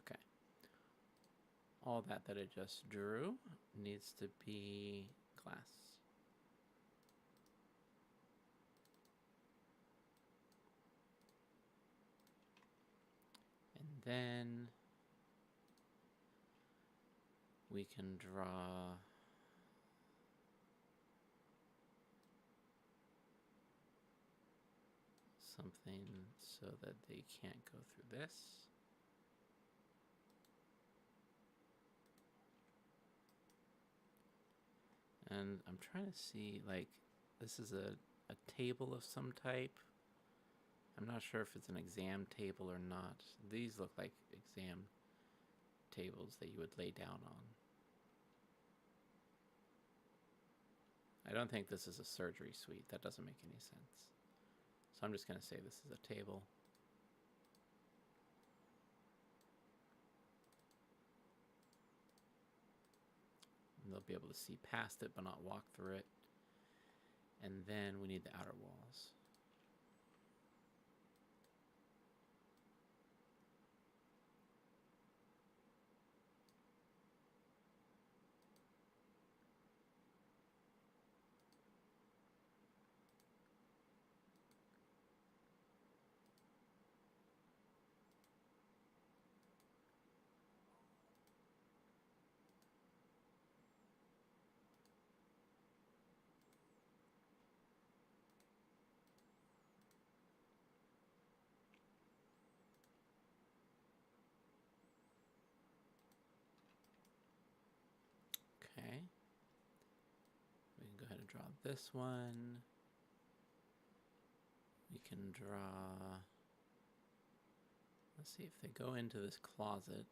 Okay. All that I just drew needs to be glass. And then we can draw something so that they can't go through this. And I'm trying to see, like, this is a table of some type. I'm not sure if it's an exam table or not. These look like exam tables that you would lay down on. I don't think this is a surgery suite. That doesn't make any sense. So I'm just going to say this is a table. And they'll be able to see past it but not walk through it. And then we need the outer walls. Okay. We can go ahead and draw this one. We can draw... Let's see if they go into this closet.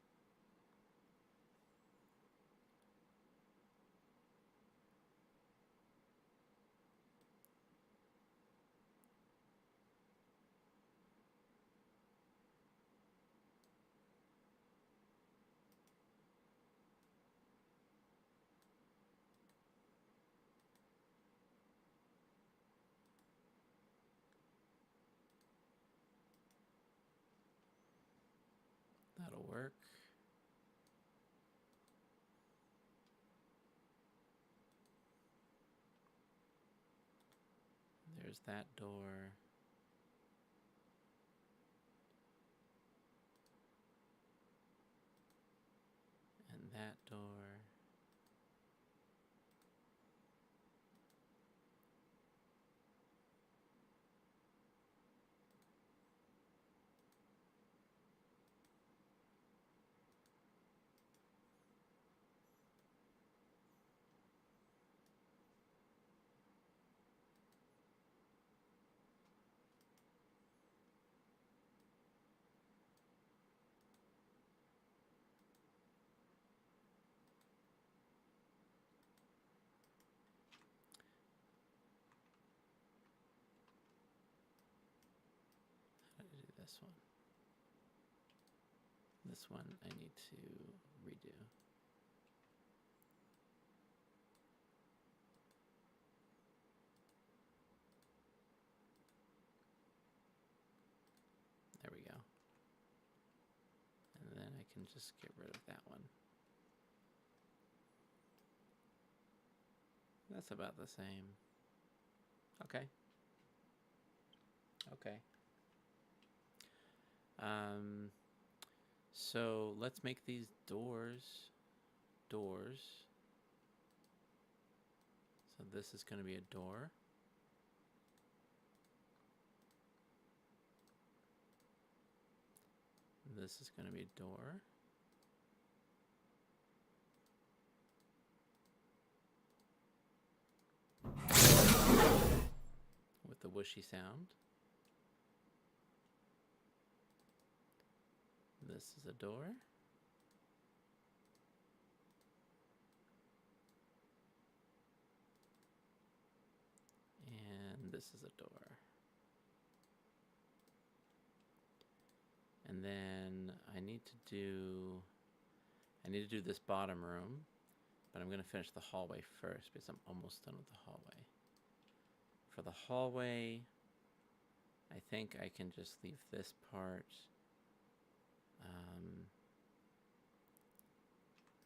That'll work. There's that door. And that door. this one. This one I need to redo. There we go. And then I can just get rid of that one. That's about the same. Okay. Okay. So let's make these doors. So this is going to be a door. This is going to be a door. With the whooshy sound. This is a door. And this is a door. And then I need to do this bottom room, but I'm going to finish the hallway first because I'm almost done with the hallway. For the hallway, I think I can just leave this part.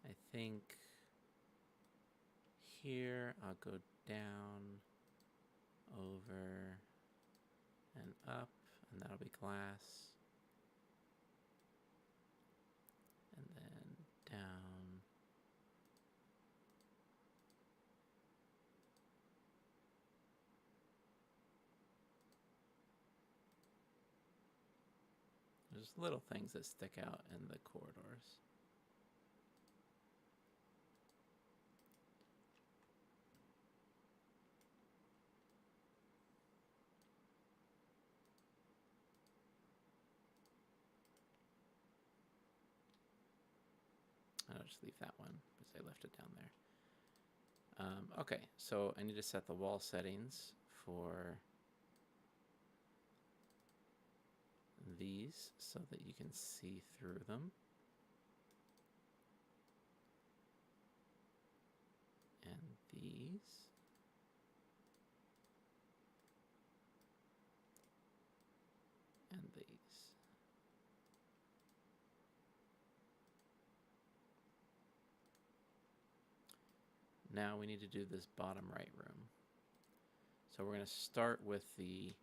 I think here I'll go down, over, and up, and that'll be glass. And then down. There's little things that stick out in the corridors. I'll just leave that one because I left it down there. Okay, so I need to set the wall settings for these so that you can see through them. And these. And these. Now we need to do this bottom right room. So we're going to start with the,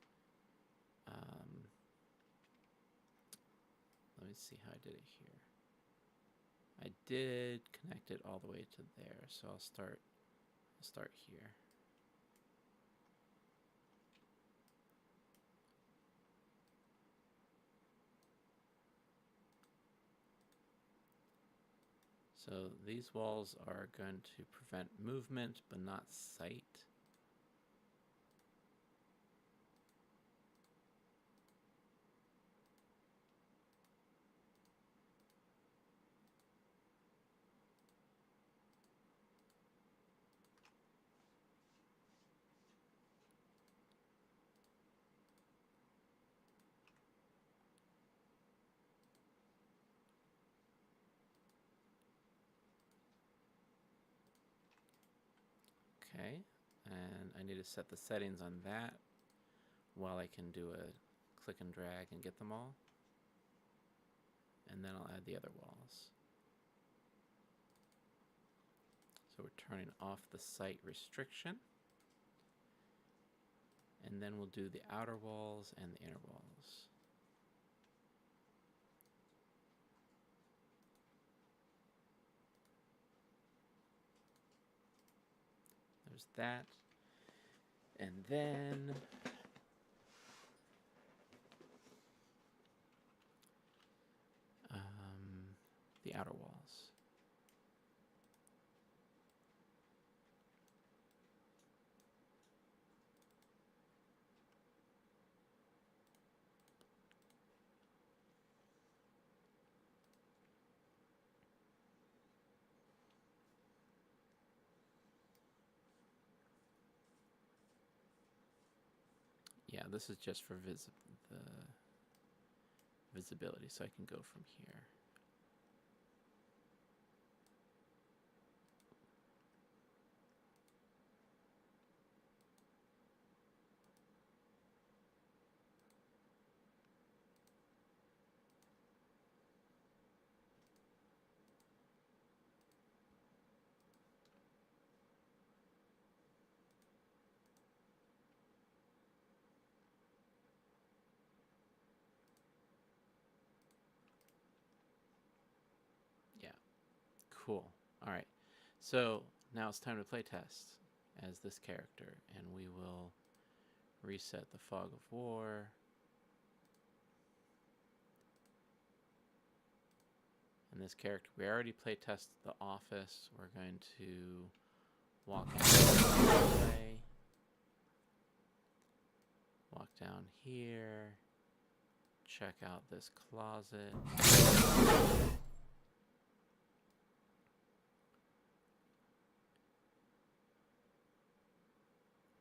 let me see how I did it here. I did connect it all the way to there, so I'll start here. So these walls are going to prevent movement, but not sight. Okay, and I need to set the settings on that while I can do a click and drag and get them all. And then I'll add the other walls. So we're turning off the sight restriction. And then we'll do the outer walls and the inner walls. There's that. And then the outer walls. Yeah, this is just for visibility, so I can go from here. Yeah, cool. All right, so now it's time to play test as this character, and we will reset the fog of war. And this character, we already play tested the office. We're going to walk into the hallway, walk down here, check out this closet.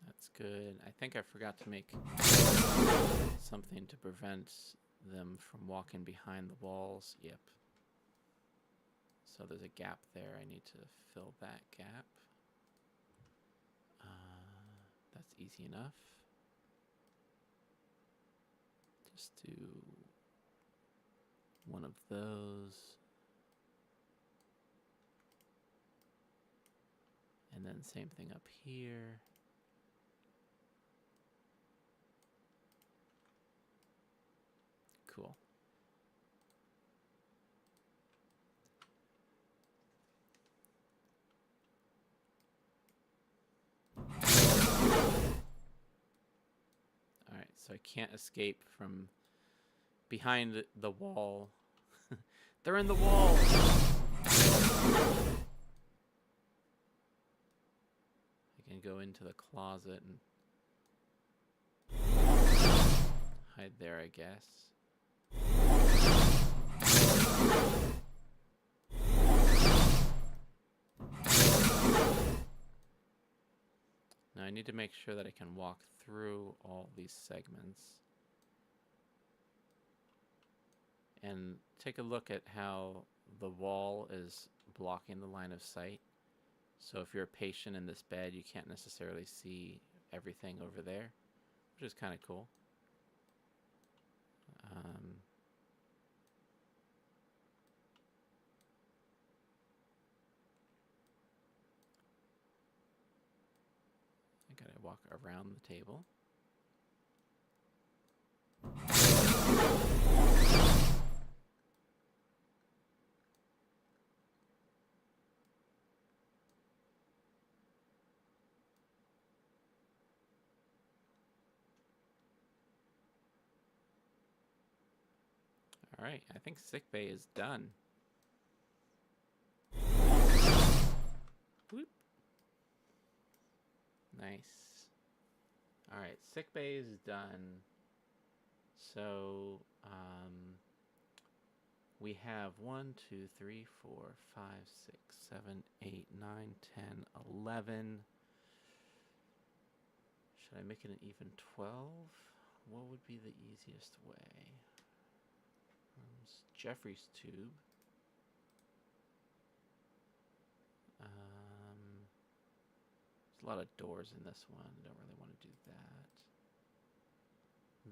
That's good. I think I forgot to make something to prevent them from walking behind the walls. Yep. So there's a gap there. I need to fill that gap. That's easy enough. Just do one of those. And then same thing up here. Cool. Alright, so I can't escape from behind the wall. They're in the wall! I can go into the closet and hide there, I guess. Now I need to make sure that I can walk through all these segments. And take a look at how the wall is blocking the line of sight. So if you're a patient in this bed, you can't necessarily see everything over there, which is kind of cool. I gotta walk around the table. All right, I think sickbay is done. Whoop. Nice. All right, sickbay is done. So, we have 1, 2, 3, 4, 5, 6, 7, 8, 9, 10, 11. Should I make it an even 12? What would be the easiest way? Jeffrey's tube. There's a lot of doors in this one. I don't really want to do that.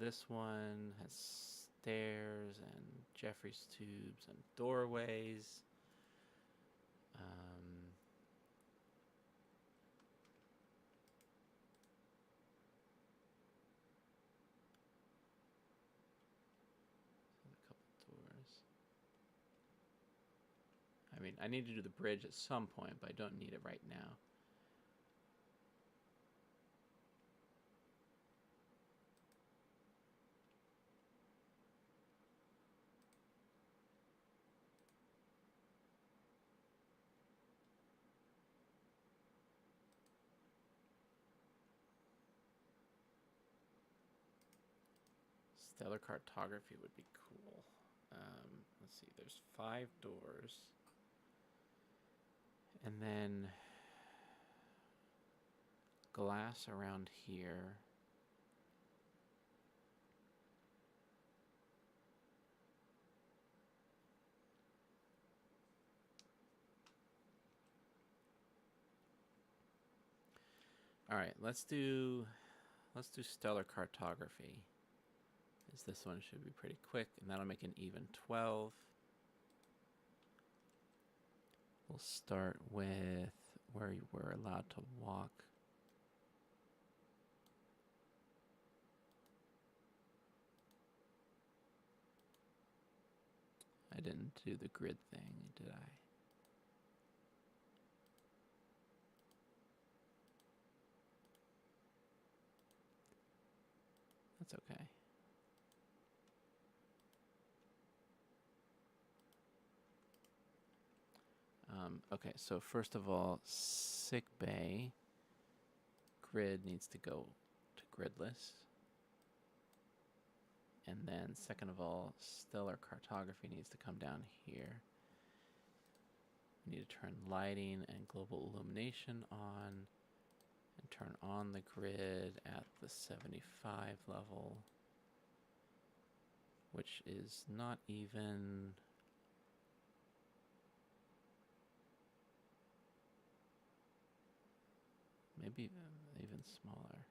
This one has stairs and Jeffrey's tubes and doorways. A couple doors. I mean, I need to do the bridge at some point, but I don't need it right now. Stellar cartography would be cool. Let's see, there's 5 doors. And then glass around here. All right, let's do stellar cartography. This one should be pretty quick, and that'll make an even 12. We'll start with where you were allowed to walk. I didn't do the grid thing, did I? That's okay. Okay, so first of all, sick bay grid needs to go to gridless. And then second of all, stellar cartography needs to come down here. We need to turn lighting and global illumination on and turn on the grid at the 75 level, which is not even... maybe even smaller.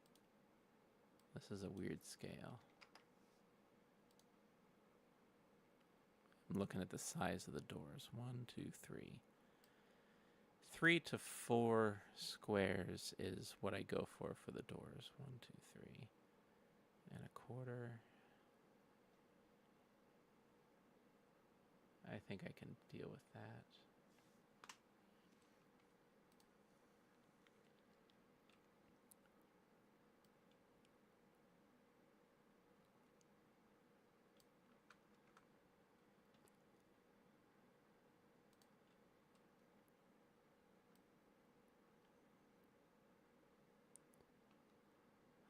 This is a weird scale. I'm looking at the size of the doors. 1, 2, 3. 3 to 4 squares is what I go for the doors. 1, 2, 3 and a quarter. I think I can deal with that.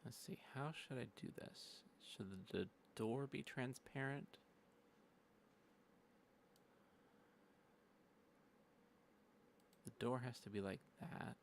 Let's see, how should I do this? Should the door be transparent? The door has to be like that.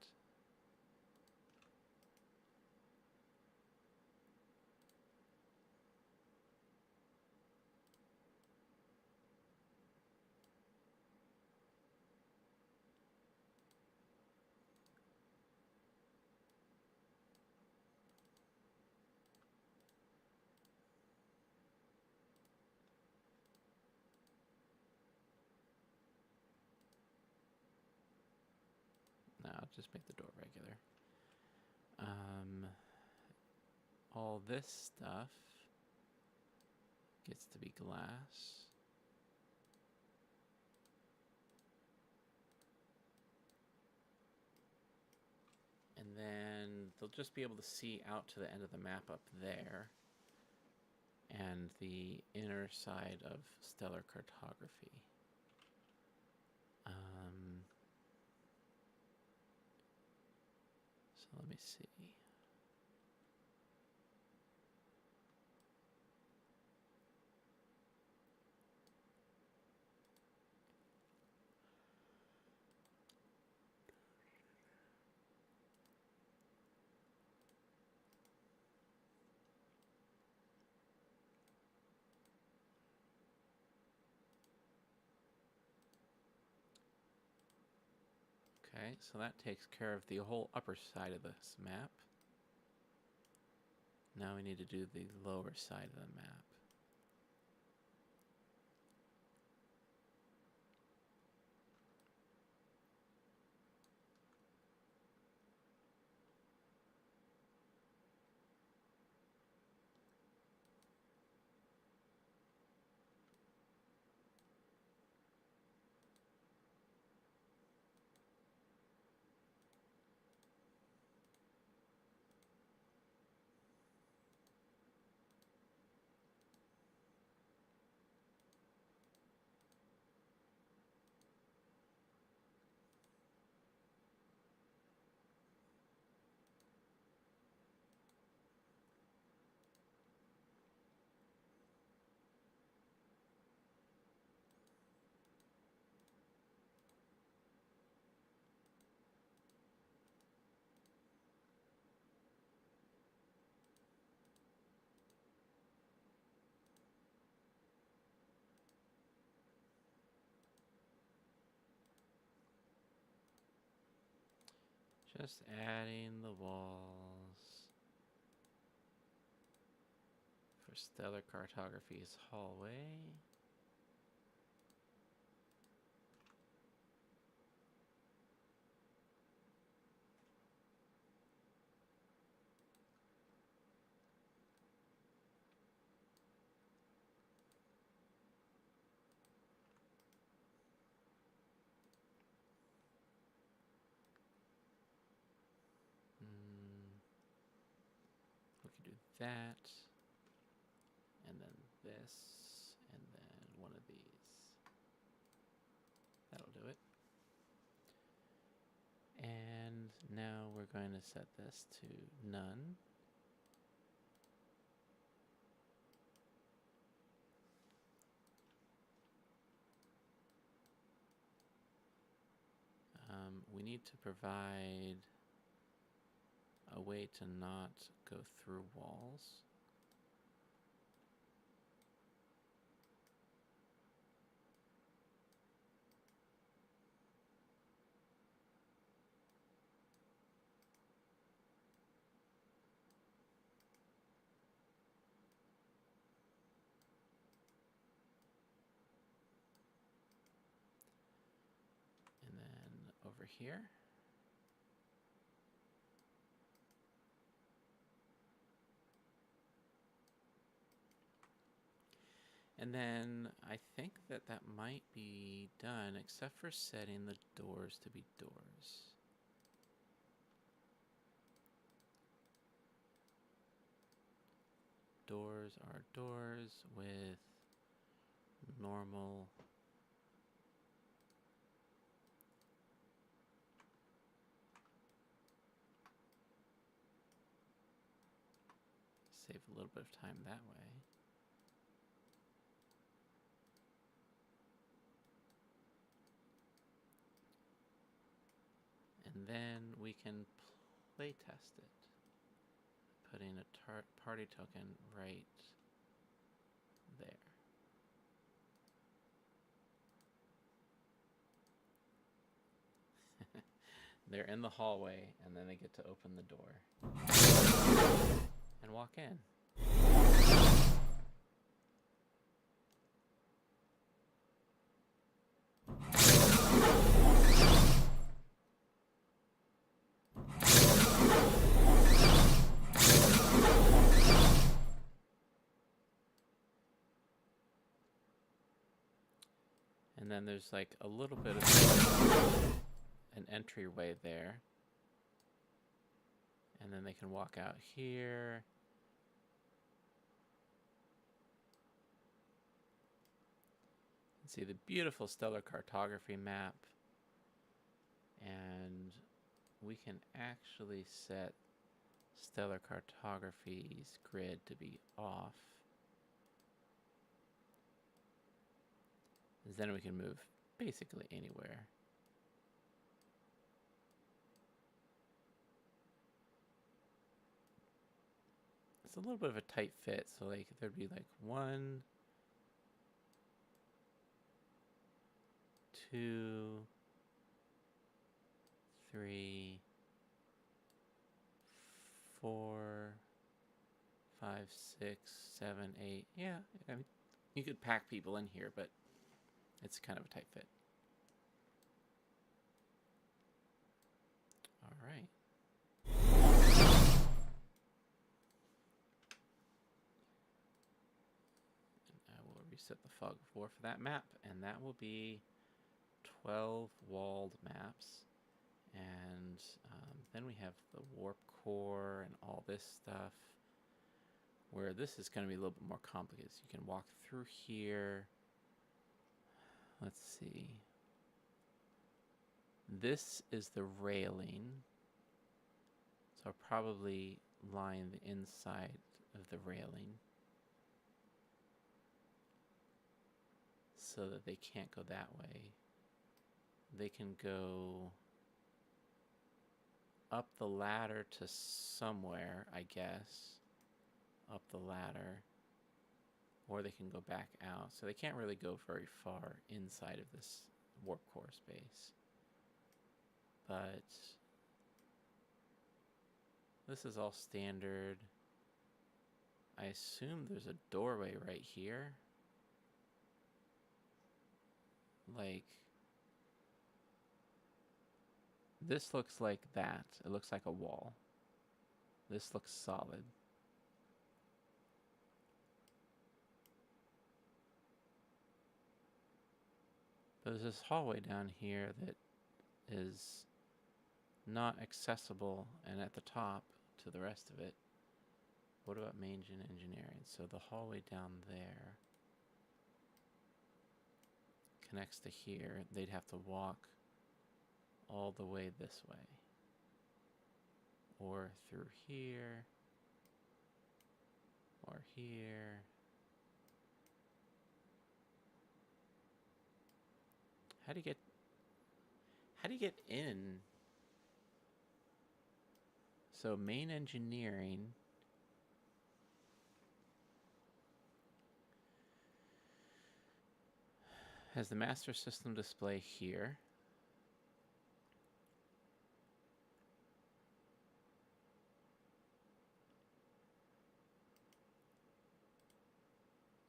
No, just make the door regular. All this stuff gets to be glass. And then they'll just be able to see out to the end of the map up there and the inner side of stellar cartography. So let me see. Okay, so that takes care of the whole upper side of this map. Now we need to do the lower side of the map. Just adding the wall. for Stellar Cartography's hallway. We could do that, and then this, and then one of these. That'll do it. And now we're going to set this to none. We need to provide a way to not go through walls. And then over here. And then I think that that might be done, except for setting the doors to be doors. Doors are doors with normal save a little bit of time that way. And then we can play test it, putting a party token right there. They're in the hallway, and then they get to open the door and walk in. And then there's like a little bit of an entryway there. And then they can walk out here. And see the beautiful stellar cartography map. And we can actually set stellar cartography's grid to be off. Then we can move basically anywhere. It's a little bit of a tight fit, so like there'd be like 1, 2, 3, 4, 5, 6, 7, 8. Yeah, I mean, you could pack people in here, but it's kind of a tight fit. All right. And I will reset the fog of war for that map, and that will be 12 walled maps. And then we have the warp core and all this stuff, where this is going to be a little bit more complicated. So you can walk through here. Let's see. This is the railing. So I'll probably line the inside of the railing so that they can't go that way. They can go up the ladder to somewhere, I guess. Up the ladder. Or they can go back out. So they can't really go very far inside of this warp core space. But this is all standard. I assume there's a doorway right here. Like, this looks like that. It looks like a wall. This looks solid. There's this hallway down here that is not accessible, and at the top to the rest of it. What about main engineering? So the hallway down there connects to here. They'd have to walk all the way this way. Or through here. Or here. How do you get in? So main engineering has the master system display here.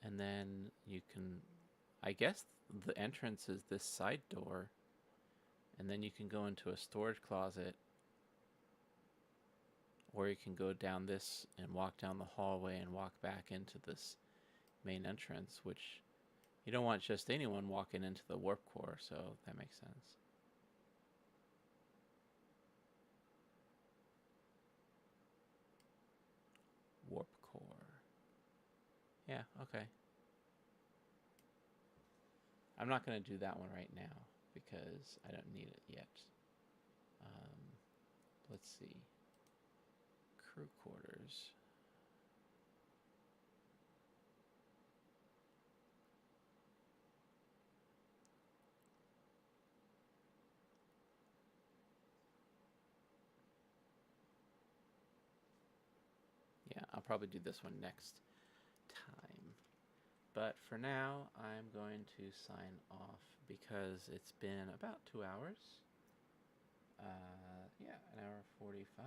And then you can, I guess the entrance is this side door. And then you can go into a storage closet, or you can go down this and walk down the hallway and walk back into this main entrance, which you don't want just anyone walking into the warp core, so that makes sense. Warp core. Yeah, okay. I'm not going to do that one right now because I don't need it yet. Let's see. Crew quarters. Yeah, I'll probably do this one next time. But for now, I'm going to sign off because it's been about 2 hours. Yeah, an hour 45.